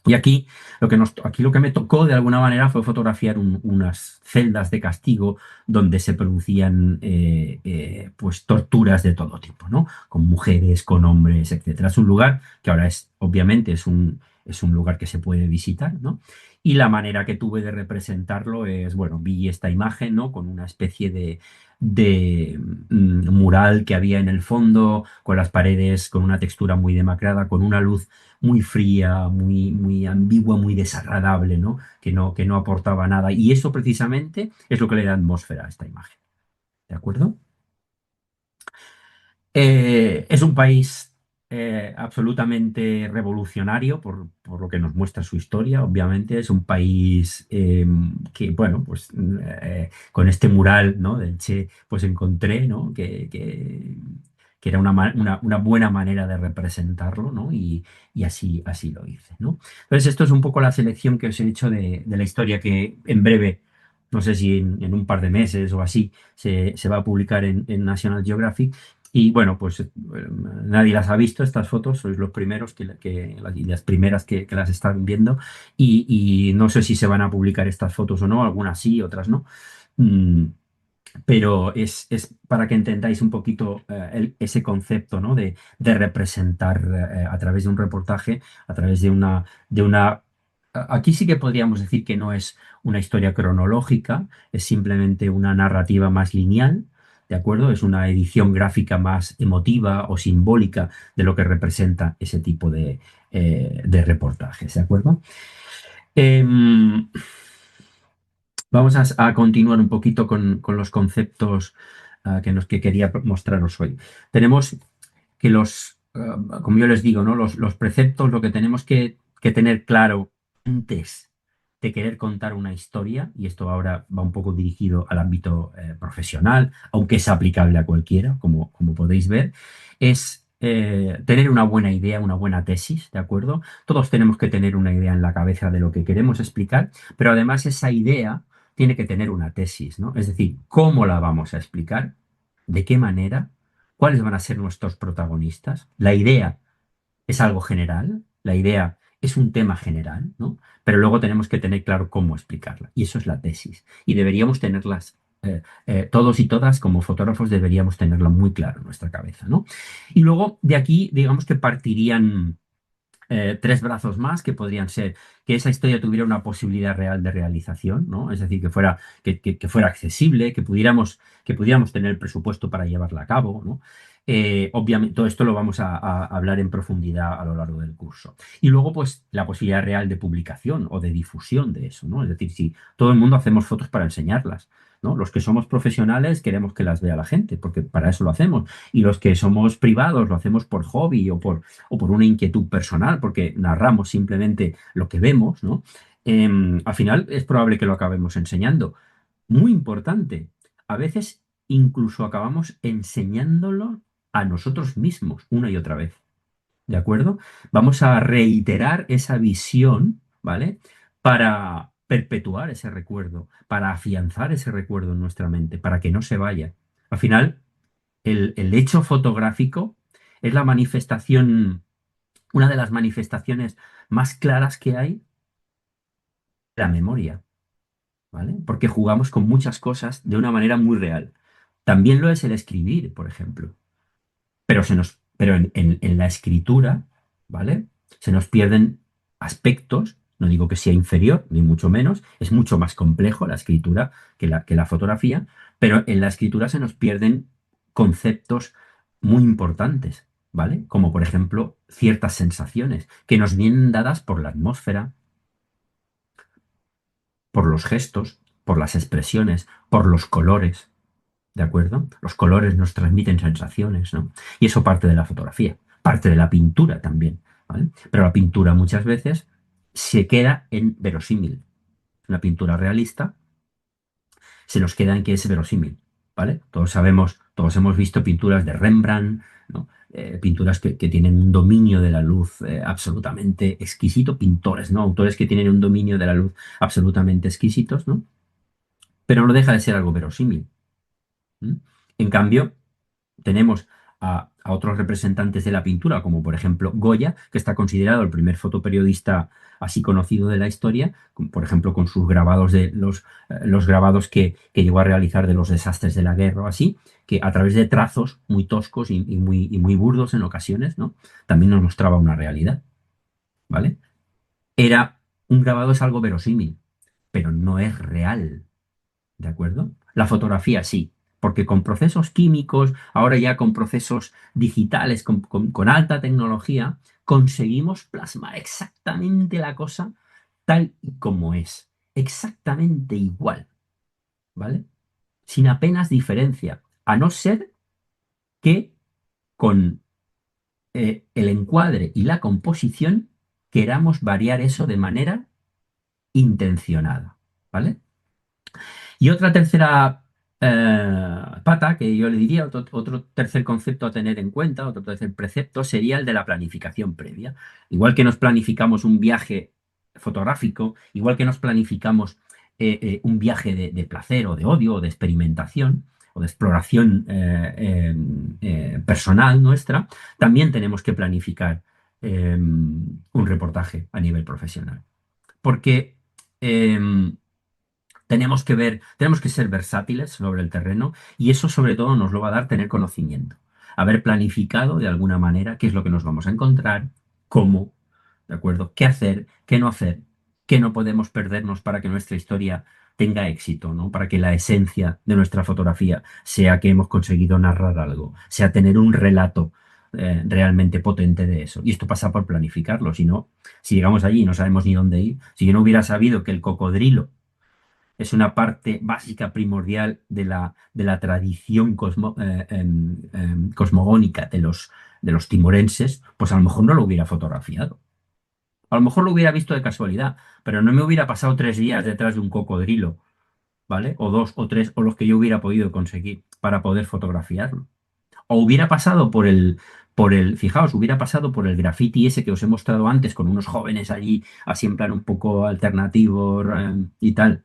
Y aquí lo que me tocó de alguna manera fue fotografiar unas celdas de castigo donde se producían pues torturas de todo tipo, ¿no? Con mujeres, con hombres, etcétera. Es un lugar que ahora obviamente es un lugar que se puede visitar, ¿no? Y la manera que tuve de representarlo es, bueno, vi esta imagen, ¿no? Con una especie de mural que había en el fondo, con las paredes, con una textura muy demacrada, con una luz muy fría, muy, muy ambigua, muy desagradable, ¿no? Que no aportaba nada. Y eso precisamente es lo que le da atmósfera a esta imagen. ¿De acuerdo? Es un país absolutamente revolucionario por lo que nos muestra su historia, obviamente. Es un país que, bueno, pues con este mural, ¿no? del Che, pues encontré, ¿no? que que era una buena manera de representarlo, ¿no? Y así lo hice, ¿no? Entonces, esto es un poco la selección que os he hecho de la historia que en breve, no sé si en un par de meses o así, se va a publicar en National Geographic. Y bueno, pues nadie las ha visto estas fotos, sois los primeros y las primeras que las están viendo. Y no sé si se van a publicar estas fotos o no, algunas sí, otras no. Mm, pero es para que entendáis un poquito ese concepto, ¿no? de representar a través de un reportaje, a través Aquí sí que podríamos decir que no es una historia cronológica, es simplemente una narrativa más lineal, ¿de acuerdo? Es una edición gráfica más emotiva o simbólica de lo que representa ese tipo de reportajes, ¿de acuerdo? Em, Vamos a continuar un poquito con los conceptos que quería mostraros hoy. Tenemos que como yo les digo, ¿no? Los preceptos, lo que tenemos que tener claro antes de querer contar una historia, y esto ahora va un poco dirigido al ámbito profesional, aunque es aplicable a cualquiera, como podéis ver, es tener una buena idea, una buena tesis, ¿de acuerdo? Todos tenemos que tener una idea en la cabeza de lo que queremos explicar, pero además esa idea tiene que tener una tesis, ¿no? Es decir, ¿cómo la vamos a explicar? ¿De qué manera? ¿Cuáles van a ser nuestros protagonistas? La idea es algo general, la idea es un tema general, ¿no? Pero luego tenemos que tener claro cómo explicarla. Y eso es la tesis. Y deberíamos tenerlas, todos y todas como fotógrafos deberíamos tenerla muy claro en nuestra cabeza, ¿no? Y luego de aquí, digamos que partirían tres brazos más que podrían ser que esa historia tuviera una posibilidad real de realización, ¿no? Es decir, que fuera accesible, que pudiéramos tener el presupuesto para llevarla a cabo, ¿no? Obviamente, todo esto lo vamos a hablar en profundidad a lo largo del curso. Y luego, pues, la posibilidad real de publicación o de difusión de eso, ¿no? Es decir, si todo el mundo hacemos fotos para enseñarlas, ¿no? Los que somos profesionales queremos que las vea la gente, porque para eso lo hacemos. Y los que somos privados lo hacemos por hobby o por una inquietud personal, porque narramos simplemente lo que vemos, ¿no? Al final es probable que lo acabemos enseñando. Muy importante, a veces incluso acabamos enseñándolo a nosotros mismos una y otra vez, ¿de acuerdo? Vamos a reiterar esa visión, ¿vale? Para perpetuar ese recuerdo, para afianzar ese recuerdo en nuestra mente, para que no se vaya. Al final, el hecho fotográfico es la manifestación, una de las manifestaciones más claras que hay de la memoria, ¿vale? Porque jugamos con muchas cosas de una manera muy real. También lo es el escribir, por ejemplo. Pero en la escritura, ¿vale? Se nos pierden aspectos, no digo que sea inferior, ni mucho menos, es mucho más complejo la escritura que la fotografía, pero en la escritura se nos pierden conceptos muy importantes, ¿vale? Como por ejemplo ciertas sensaciones que nos vienen dadas por la atmósfera, por los gestos, por las expresiones, por los colores. ¿De acuerdo? Los colores nos transmiten sensaciones, ¿no? Y eso parte de la fotografía, parte de la pintura también, ¿vale? Pero la pintura muchas veces se queda en verosímil. Una pintura realista se nos queda en que es verosímil, ¿vale? Todos sabemos, todos hemos visto pinturas de Rembrandt, ¿no? Pinturas que tienen un dominio de la luz absolutamente exquisito, pintores, ¿no? Autores que tienen un dominio de la luz absolutamente exquisitos, ¿no? Pero no deja de ser algo verosímil. ¿Mm? En cambio, tenemos a otros representantes de la pintura, como por ejemplo Goya, que está considerado el primer fotoperiodista así conocido de la historia, por ejemplo con sus grabados los grabados que llegó a realizar de los desastres de la guerra o así, que a través de trazos muy toscos y muy burdos en ocasiones, ¿no? También nos mostraba una realidad, ¿vale? Era un grabado es algo verosímil, pero no es real. ¿De acuerdo? La fotografía sí, porque con procesos químicos, ahora ya con procesos digitales, con alta tecnología, conseguimos plasmar exactamente la cosa tal y como es, exactamente igual, ¿vale? Sin apenas diferencia, a no ser que con el encuadre y la composición queramos variar eso de manera intencionada, ¿vale? Y otra tercera pata, que yo le diría, otro tercer concepto a tener en cuenta, otro tercer precepto, sería el de la planificación previa. Igual que nos planificamos un viaje fotográfico, igual que nos planificamos un viaje de placer o de odio o de experimentación o de exploración personal nuestra, también tenemos que planificar un reportaje a nivel profesional. Porque tenemos que ser versátiles sobre el terreno y eso sobre todo nos lo va a dar tener conocimiento. Haber planificado de alguna manera qué es lo que nos vamos a encontrar, cómo, ¿de acuerdo? ¿Qué hacer, qué no hacer, qué no podemos perdernos para que nuestra historia tenga éxito, ¿no? Para que la esencia de nuestra fotografía sea que hemos conseguido narrar algo, sea tener un relato realmente potente de eso. Y esto pasa por planificarlo, si no, si llegamos allí y no sabemos ni dónde ir, si yo no hubiera sabido que el cocodrilo es una parte básica, primordial de la tradición cosmogónica de los timorenses, pues a lo mejor no lo hubiera fotografiado. A lo mejor lo hubiera visto de casualidad, pero no me hubiera pasado 3 días detrás de un cocodrilo, ¿vale? O dos o tres, o los que yo hubiera podido conseguir para poder fotografiarlo. O hubiera pasado fijaos, hubiera pasado por el graffiti ese que os he mostrado antes, con unos jóvenes allí, así en plan un poco alternativo, y tal.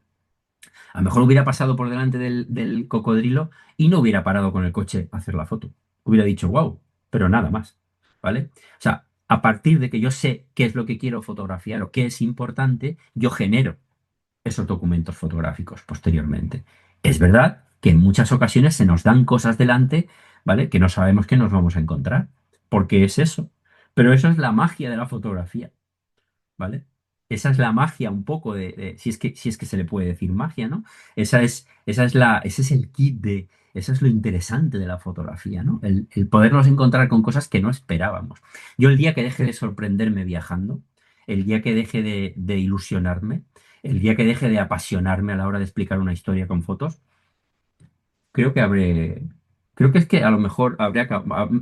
A lo mejor hubiera pasado por delante del cocodrilo y no hubiera parado con el coche a hacer la foto. Hubiera dicho, wow, pero nada más, ¿vale? O sea, a partir de que yo sé qué es lo que quiero fotografiar o qué es importante, yo genero esos documentos fotográficos posteriormente. Es verdad que en muchas ocasiones se nos dan cosas delante, ¿vale? Que no sabemos qué nos vamos a encontrar, porque es eso. Pero eso es la magia de la fotografía. ¿Vale? Esa es la magia un poco si es que se le puede decir magia, ¿no? Ese es el kit eso es lo interesante de la fotografía, ¿no? El podernos encontrar con cosas que no esperábamos. Yo el día que deje de sorprenderme viajando, el día que deje de ilusionarme, el día que deje de apasionarme a la hora de explicar una historia con fotos, creo que creo que es que a lo mejor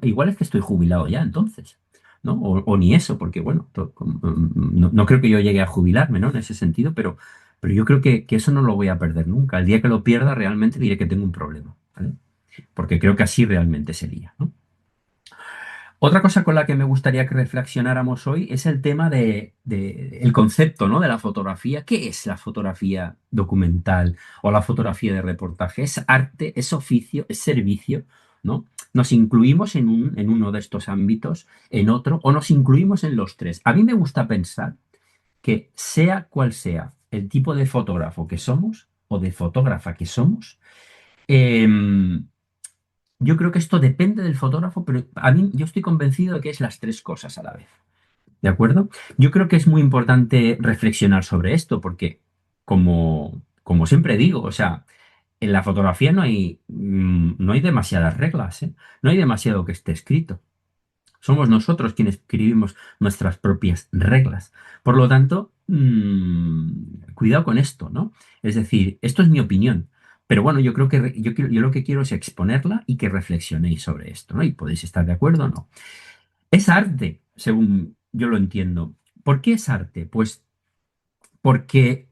igual es que estoy jubilado ya entonces, ¿no? O ni eso, porque bueno, no creo que yo llegue a jubilarme, ¿no? En ese sentido, pero yo creo que eso no lo voy a perder nunca. El día que lo pierda realmente diré que tengo un problema, ¿vale? Porque creo que así realmente sería, ¿no? Otra cosa con la que me gustaría que reflexionáramos hoy es el tema el concepto, ¿no? De la fotografía. ¿Qué es la fotografía documental o la fotografía de reportaje? ¿Es arte, es oficio, es servicio? ¿No? ¿Nos incluimos en uno de estos ámbitos, en otro, o nos incluimos en los tres? A mí me gusta pensar que sea cual sea el tipo de fotógrafo que somos o de fotógrafa que somos, em, yo creo que esto depende del fotógrafo, pero a mí yo estoy convencido de que es las tres cosas a la vez. ¿De acuerdo? Yo creo que es muy importante reflexionar sobre esto porque, como siempre digo, o sea, en la fotografía no hay demasiadas reglas, ¿eh? No hay demasiado que esté escrito. Somos nosotros quienes escribimos nuestras propias reglas. Por lo tanto, cuidado con esto, ¿no? Es decir, esto es mi opinión. Pero bueno, yo creo que yo lo que quiero es exponerla y que reflexionéis sobre esto, ¿no? Y podéis estar de acuerdo o no. Es arte, según yo lo entiendo. ¿Por qué es arte? Pues porque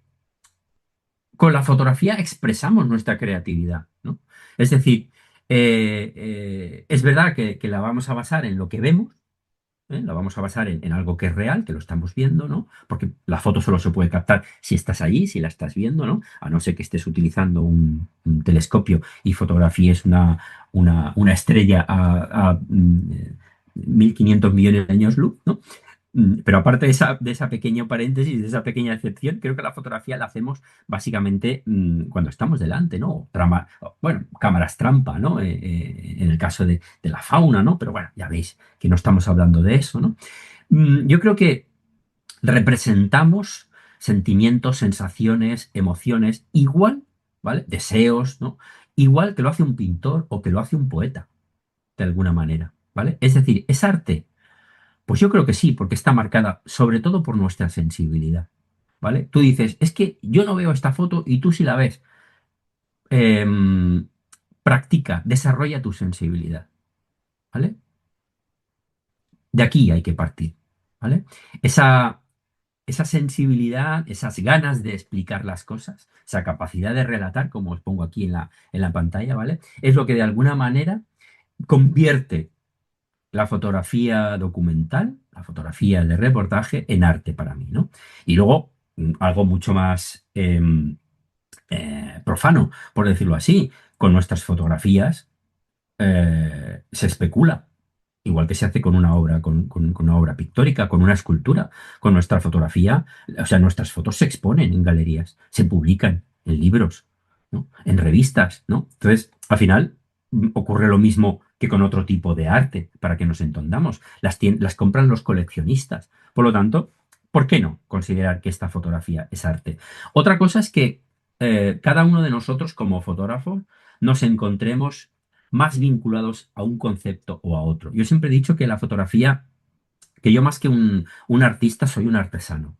con la fotografía expresamos nuestra creatividad, ¿no? Es decir, es verdad que la vamos a basar en lo que vemos, ¿eh? La vamos a basar en algo que es real, que lo estamos viendo, ¿no? Porque la foto solo se puede captar si estás allí, si la estás viendo, ¿no? A no ser que estés utilizando un telescopio y fotografíes una estrella a 1500 millones de años luz, ¿no? Pero aparte de esa pequeño paréntesis, de esa pequeña excepción, creo que la fotografía la hacemos básicamente cuando estamos delante, ¿no? Bueno, cámaras trampa, ¿no? En el caso de la fauna, ¿no? Pero bueno, ya veis que no estamos hablando de eso, ¿no? Yo creo que representamos sentimientos, sensaciones, emociones, igual, ¿vale? Deseos, ¿no? Igual que lo hace un pintor o que lo hace un poeta, de alguna manera, ¿vale? Es decir, es arte. Pues yo creo que sí, porque está marcada sobre todo por nuestra sensibilidad, ¿vale? Tú dices, es que yo no veo esta foto y tú sí la ves. Em, Practica, desarrolla tu sensibilidad, ¿vale? De aquí hay que partir, ¿vale? Esa, esa sensibilidad, esas ganas de explicar las cosas, esa capacidad de relatar, como os pongo aquí en la pantalla, ¿vale? Es lo que de alguna manera convierte la fotografía documental, la fotografía de reportaje, en arte para mí, ¿no? Y luego, algo mucho más profano, por decirlo así, con nuestras fotografías se especula, igual que se hace con una obra, con una obra pictórica, con una escultura, con nuestra fotografía, o sea, nuestras fotos se exponen en galerías, se publican en libros, ¿no? En revistas, ¿no? Entonces, al final, ocurre lo mismo que con otro tipo de arte, para que nos entendamos. Las compran los coleccionistas. Por lo tanto, ¿por qué no considerar que esta fotografía es arte? Otra cosa es que cada uno de nosotros como fotógrafos nos encontremos más vinculados a un concepto o a otro. Yo siempre he dicho que la fotografía, que yo más que un artista soy un artesano,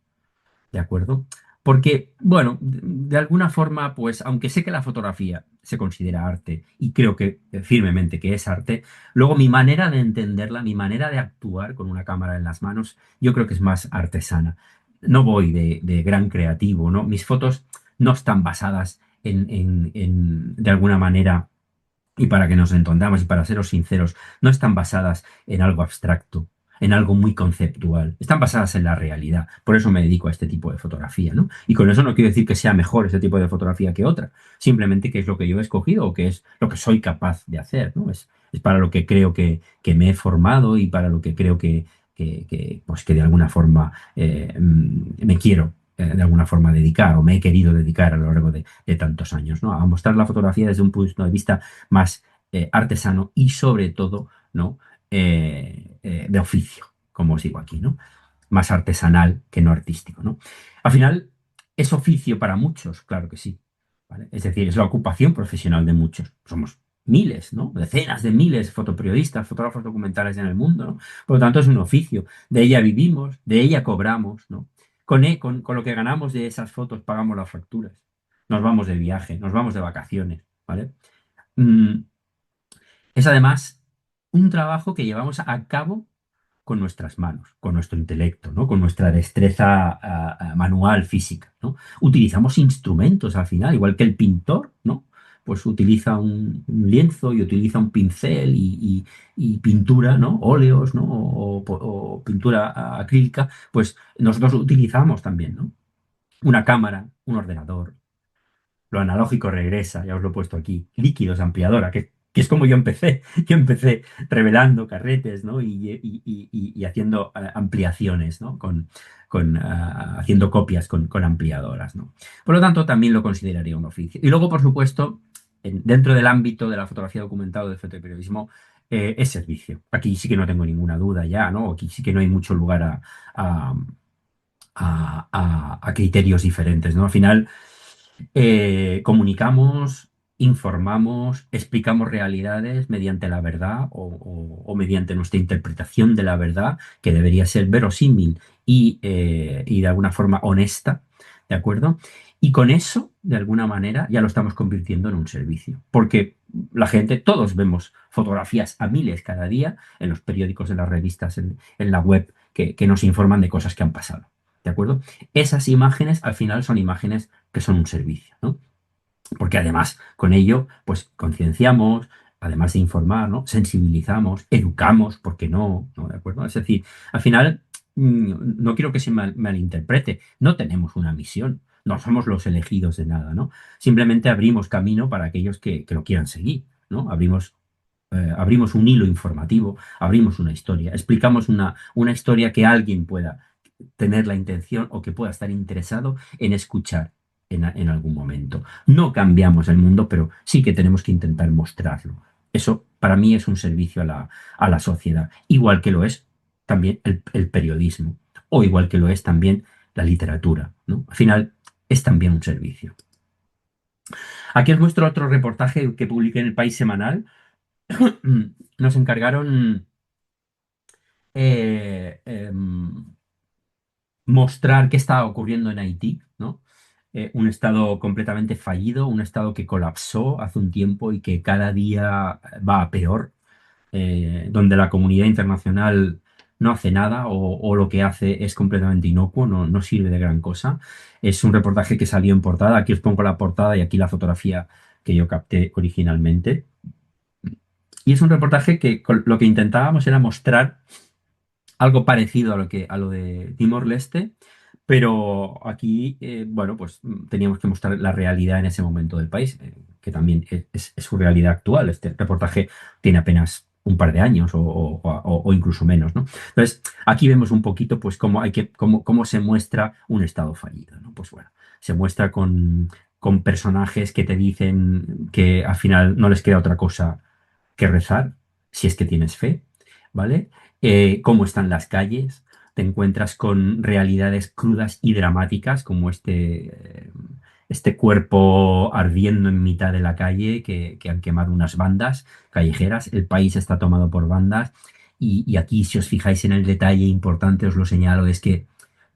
¿de acuerdo? Porque, bueno, de alguna forma, pues, aunque sé que la fotografía se considera arte y creo que firmemente que es arte, luego mi manera de entenderla, mi manera de actuar con una cámara en las manos, yo creo que es más artesana. No voy de gran creativo, ¿no? Mis fotos no están basadas de alguna manera y para que nos entendamos y para seros sinceros, no están basadas en algo abstracto, en algo muy conceptual. Están basadas en la realidad. Por eso me dedico a este tipo de fotografía, ¿no? Y con eso no quiero decir que sea mejor este tipo de fotografía que otra. Simplemente que es lo que yo he escogido o que es lo que soy capaz de hacer, ¿no? Es para lo que creo que me he formado y para lo que creo pues que de alguna forma me quiero de alguna forma dedicar o me he querido dedicar a lo largo de tantos años, ¿no? A mostrar la fotografía desde un punto de vista más artesano y sobre todo, ¿no? De oficio, como os digo aquí, ¿no? Más artesanal que no artístico, ¿no? Al final, es oficio para muchos, claro que sí, ¿vale? Es decir, es la ocupación profesional de muchos. Somos miles, ¿no? Decenas de miles de fotoperiodistas, fotógrafos documentales en el mundo, ¿no? Por lo tanto, es un oficio. De ella vivimos, de ella cobramos, ¿no? Con lo que ganamos de esas fotos pagamos las facturas. Nos vamos de viaje, nos vamos de vacaciones, ¿vale? Mm, es además un trabajo que llevamos a cabo con nuestras manos, con nuestro intelecto, ¿no? Con nuestra destreza manual, física, ¿no? Utilizamos instrumentos al final, igual que el pintor, ¿no? Pues utiliza un lienzo y utiliza un pincel y pintura, ¿no? Óleos, ¿no? O pintura acrílica, pues nosotros utilizamos también, ¿no? Una cámara, un ordenador, lo analógico regresa, ya os lo he puesto aquí. Líquidos ampliadora, que es como yo empecé. Yo empecé revelando carretes, ¿no? Y haciendo ampliaciones, ¿no? Haciendo copias con ampliadoras, ¿no? Por lo tanto, también lo consideraría un oficio. Y luego, por supuesto, dentro del ámbito de la fotografía documental o del fotoperiodismo, es servicio. Aquí sí que no tengo ninguna duda ya, ¿no? Aquí sí que no hay mucho lugar a, a criterios diferentes, ¿no? Al final comunicamos, informamos, explicamos realidades mediante la verdad o mediante nuestra interpretación de la verdad, que debería ser verosímil y de alguna forma honesta, ¿de acuerdo? Y con eso, de alguna manera, ya lo estamos convirtiendo en un servicio, porque la gente, todos vemos fotografías a miles cada día en los periódicos, en las revistas, en la web, que nos informan de cosas que han pasado, ¿de acuerdo? Esas imágenes al final son imágenes que son un servicio, ¿no? Porque además con ello, pues concienciamos, además de informar, ¿no? Sensibilizamos, educamos, ¿por qué no? ¿No? ¿De acuerdo? Es decir, al final, no quiero que se malinterprete, no tenemos una misión, no somos los elegidos de nada, ¿no? Simplemente abrimos camino para aquellos que lo quieran seguir, ¿no? Abrimos un hilo informativo, abrimos una historia, explicamos una historia que alguien pueda tener la intención o que pueda estar interesado en escuchar en algún momento. No cambiamos el mundo, pero sí que tenemos que intentar mostrarlo. Eso para mí es un servicio a la sociedad, igual que lo es también el periodismo, o igual que lo es también la literatura, ¿no? Al final es también un servicio. Aquí os muestro otro reportaje que publiqué en el País Semanal. Nos encargaron mostrar qué estaba ocurriendo en Haití, ¿no? Un estado completamente fallido, un estado que colapsó hace un tiempo y que cada día va a peor, donde la comunidad internacional no hace nada o lo que hace es completamente inocuo, no sirve de gran cosa. Es un reportaje que salió en portada. Aquí os pongo la portada y aquí la fotografía que yo capté originalmente. Y es un reportaje que lo que intentábamos era mostrar algo parecido a lo de Timor-Leste, pero aquí, bueno, pues teníamos que mostrar la realidad en ese momento del país, que también es su realidad actual. Este reportaje tiene apenas un par de años o incluso menos, ¿no? Entonces, aquí vemos un poquito, pues, cómo se muestra un Estado fallido, ¿no? Pues bueno, se muestra con personajes que te dicen que al final no les queda otra cosa que rezar, si es que tienes fe, ¿vale? Cómo están las calles, te encuentras con realidades crudas y dramáticas como este cuerpo ardiendo en mitad de la calle que han quemado unas bandas callejeras. El país está tomado por bandas y aquí, si os fijáis en el detalle importante, os lo señalo, es que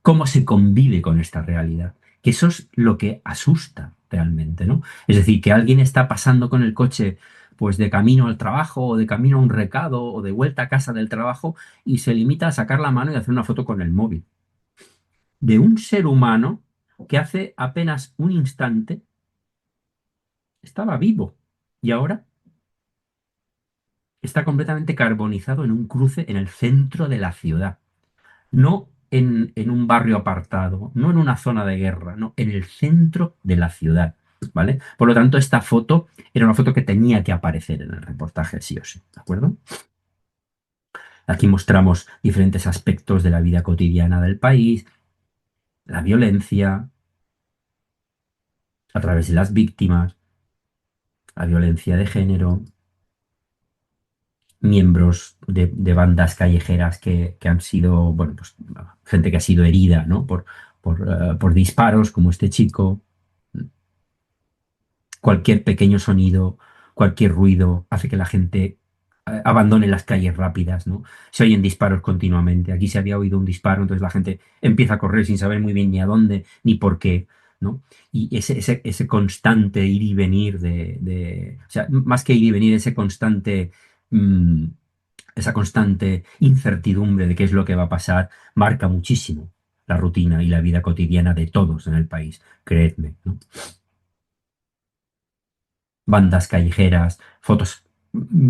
cómo se convive con esta realidad, que eso es lo que asusta realmente, ¿no? Es decir, que alguien está pasando con el coche pues de camino al trabajo o de camino a un recado o de vuelta a casa del trabajo y se limita a sacar la mano y hacer una foto con el móvil. De un ser humano que hace apenas un instante estaba vivo y ahora está completamente carbonizado en un cruce en el centro de la ciudad. No en un barrio apartado, no en una zona de guerra, no, en el centro de la ciudad, ¿vale? Por lo tanto, esta foto era una foto que tenía que aparecer en el reportaje, sí o sí, ¿de acuerdo? Aquí mostramos diferentes aspectos de la vida cotidiana del país, la violencia a través de las víctimas, la violencia de género, miembros de bandas callejeras que han sido, bueno, pues gente que ha sido herida, ¿no? Por disparos, como este chico. Cualquier pequeño sonido, cualquier ruido hace que la gente abandone las calles rápidas, ¿no? Se oyen disparos continuamente. Aquí se había oído un disparo, entonces la gente empieza a correr sin saber muy bien ni a dónde ni por qué, ¿no? Y ese constante ir y venir o sea, más que ir y venir, mm, esa constante incertidumbre de qué es lo que va a pasar, marca muchísimo la rutina y la vida cotidiana de todos en el país, creedme, ¿no? Bandas callejeras, fotos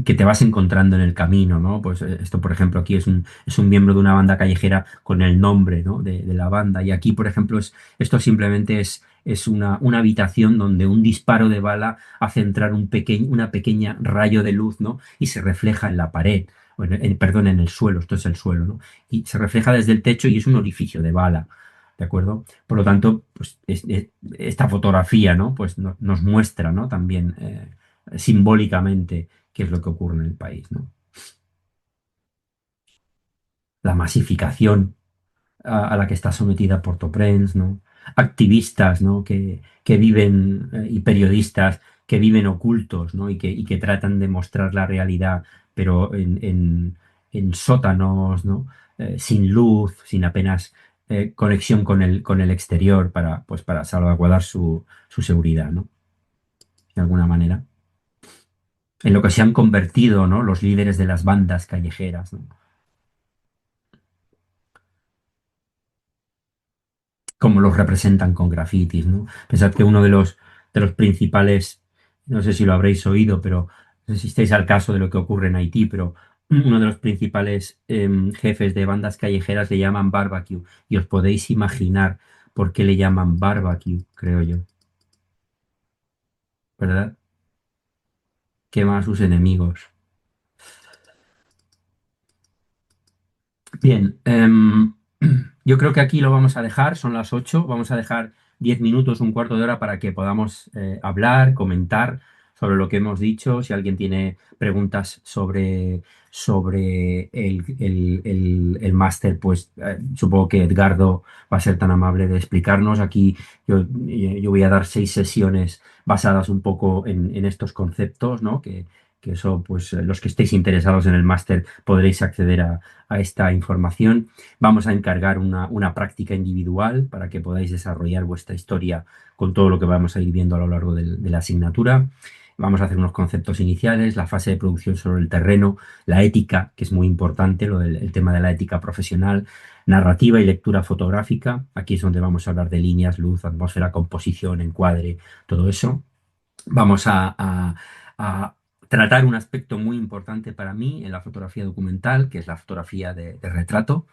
que te vas encontrando en el camino, ¿no? Pues esto, por ejemplo, aquí es un miembro de una banda callejera con el nombre, ¿no? de la banda. Y aquí, por ejemplo, esto simplemente es una habitación donde un disparo de bala hace entrar una pequeña rayo de luz, ¿no? Y se refleja en la pared, perdón, en el suelo, esto es el suelo, ¿no? Y se refleja desde el techo y es un orificio de bala. ¿De acuerdo? Por lo tanto, pues esta fotografía, ¿no? Pues nos muestra, ¿no? También simbólicamente qué es lo que ocurre en el país, ¿no? La masificación a la que está sometida Port-au-Prince, ¿no? Activistas, ¿no? Que viven y periodistas que viven ocultos, ¿no? Y que tratan de mostrar la realidad, pero en sótanos, ¿no? Sin luz, sin apenas conexión con el exterior pues para salvaguardar su seguridad, ¿no? De alguna manera. En lo que se han convertido, ¿no? Los líderes de las bandas callejeras, ¿no? Como los representan con grafitis, ¿no? Pensad que uno de los principales, no sé si lo habréis oído, pero no sé si estáis al caso de lo que ocurre en Haití, pero uno de los principales jefes de bandas callejeras le llaman barbecue y os podéis imaginar por qué le llaman barbecue, creo yo, ¿verdad? Quema a sus enemigos. Bien, yo creo que aquí lo vamos a dejar, son las 8. Vamos a dejar 10 minutos, un cuarto de hora para que podamos hablar, comentar sobre lo que hemos dicho. Si alguien tiene preguntas sobre el máster, pues supongo que Edgardo va a ser tan amable de explicarnos. Aquí yo voy a dar 6 sesiones basadas un poco en estos conceptos, ¿no? Que eso, pues los que estéis interesados en el máster podréis acceder a esta información. Vamos a encargar una práctica individual para que podáis desarrollar vuestra historia con todo lo que vamos a ir viendo a lo largo de la asignatura. vamos a hacer unos conceptos iniciales, la fase de producción sobre el terreno, la ética, que es muy importante, el tema de la ética profesional, narrativa y lectura fotográfica. Aquí es donde vamos a hablar de líneas, luz, atmósfera, composición, encuadre, todo eso. Vamos a tratar un aspecto muy importante para mí en la fotografía documental, que es la fotografía de retrato.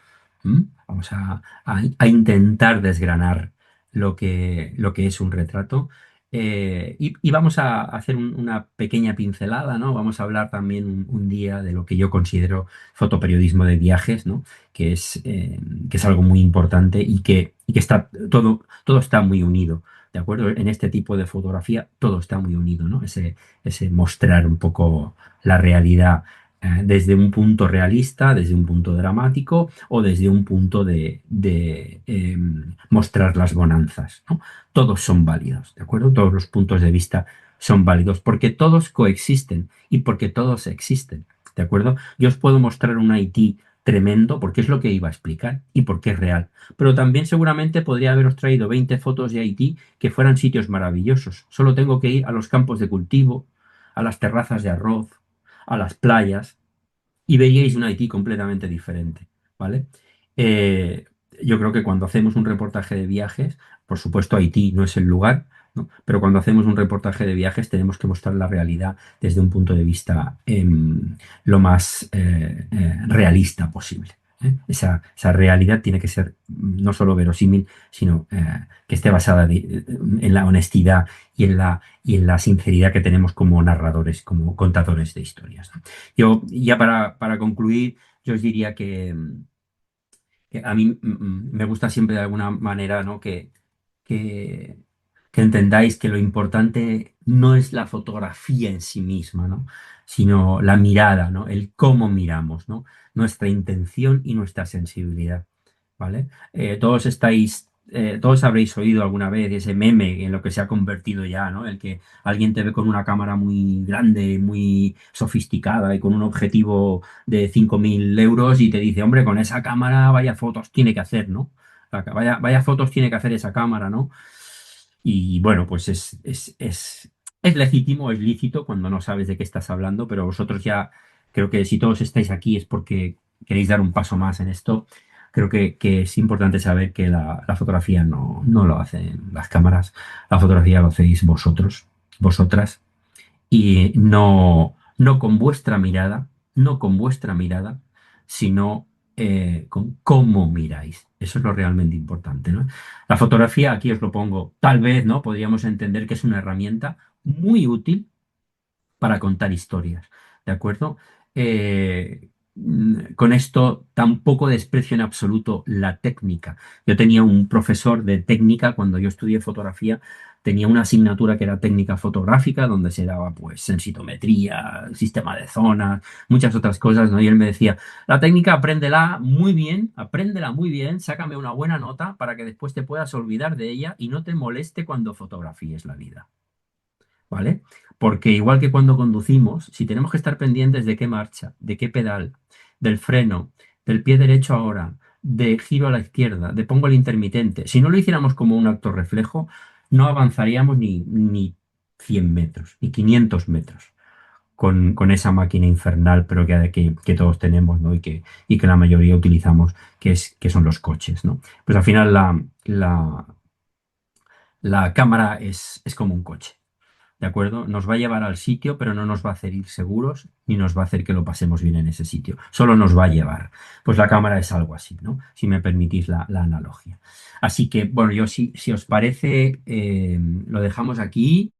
¿Mm? Vamos a intentar desgranar lo que es un retrato. Y vamos a hacer una pequeña pincelada, ¿no? Vamos a hablar también un día de lo que yo considero fotoperiodismo de viajes, ¿no? Que es algo muy importante y que está, todo está muy unido. ¿De acuerdo? En este tipo de fotografía todo está muy unido, ¿no? Ese mostrar un poco la realidad desde un punto realista, desde un punto dramático o desde un punto de mostrar las bonanzas, ¿no? Todos son válidos, ¿de acuerdo? Todos los puntos de vista son válidos porque todos coexisten y porque todos existen, ¿de acuerdo? Yo os puedo mostrar un Haití tremendo porque es lo que iba a explicar y porque es real. Pero también seguramente podría haberos traído 20 fotos de Haití que fueran sitios maravillosos. Solo tengo que ir a los campos de cultivo, a las terrazas de arroz, a las playas, y veríais un Haití completamente diferente, ¿vale? Eh, yo creo que cuando hacemos un reportaje de viajes, por supuesto Haití no es el lugar, ¿no? Pero cuando hacemos un reportaje de viajes tenemos que mostrar la realidad desde un punto de vista lo más realista posible. ¿Eh? Esa realidad tiene que ser no solo verosímil, sino que esté basada en la honestidad y en la sinceridad que tenemos como narradores, como contadores de historias, ¿no? Yo, ya para concluir, yo os diría que a mí me gusta siempre de alguna manera, ¿no? Que, que entendáis que lo importante no es la fotografía en sí misma, ¿no? Sino la mirada, ¿no? El cómo miramos, ¿no? Nuestra intención y nuestra sensibilidad, ¿vale? Todos habréis oído alguna vez ese meme en lo que se ha convertido ya, ¿no? El que alguien te ve con una cámara muy grande, muy sofisticada y con un objetivo de 5.000 euros y te dice, hombre, con esa cámara vaya fotos tiene que hacer, ¿no? Vaya fotos tiene que hacer esa cámara, ¿no? Y bueno, pues es legítimo, es lícito cuando no sabes de qué estás hablando, pero vosotros ya creo que si todos estáis aquí es porque queréis dar un paso más en esto. Creo que es importante saber que la fotografía no lo hacen las cámaras, la fotografía lo hacéis vosotros, vosotras, y no con vuestra mirada, no con vuestra mirada, sino con cómo miráis. Eso es lo realmente importante, ¿no? La fotografía, aquí os lo pongo, tal vez, ¿no? Podríamos entender que es una herramienta muy útil para contar historias, ¿de acuerdo? Con esto tampoco desprecio en absoluto la técnica. Yo tenía un profesor de técnica cuando yo estudié fotografía, tenía una asignatura que era técnica fotográfica, donde se daba pues sensitometría, sistema de zonas, muchas otras cosas, ¿no? Y él me decía, la técnica apréndela muy bien, sácame una buena nota para que después te puedas olvidar de ella y no te moleste cuando fotografíes la vida. ¿Vale? Porque igual que cuando conducimos, si tenemos que estar pendientes de qué marcha, de qué pedal, del freno, del pie derecho ahora, de giro a la izquierda, de pongo el intermitente, si no lo hiciéramos como un acto reflejo, no avanzaríamos ni 100 metros, ni 500 metros con esa máquina infernal, pero que todos tenemos, ¿no? Y que la mayoría utilizamos, que son los coches, ¿no? Pues al final la cámara es como un coche. ¿De acuerdo? Nos va a llevar al sitio, pero no nos va a hacer ir seguros ni nos va a hacer que lo pasemos bien en ese sitio. Solo nos va a llevar. Pues la cámara es algo así, ¿no? Si me permitís la analogía. Así que, bueno, yo si os parece, lo dejamos aquí.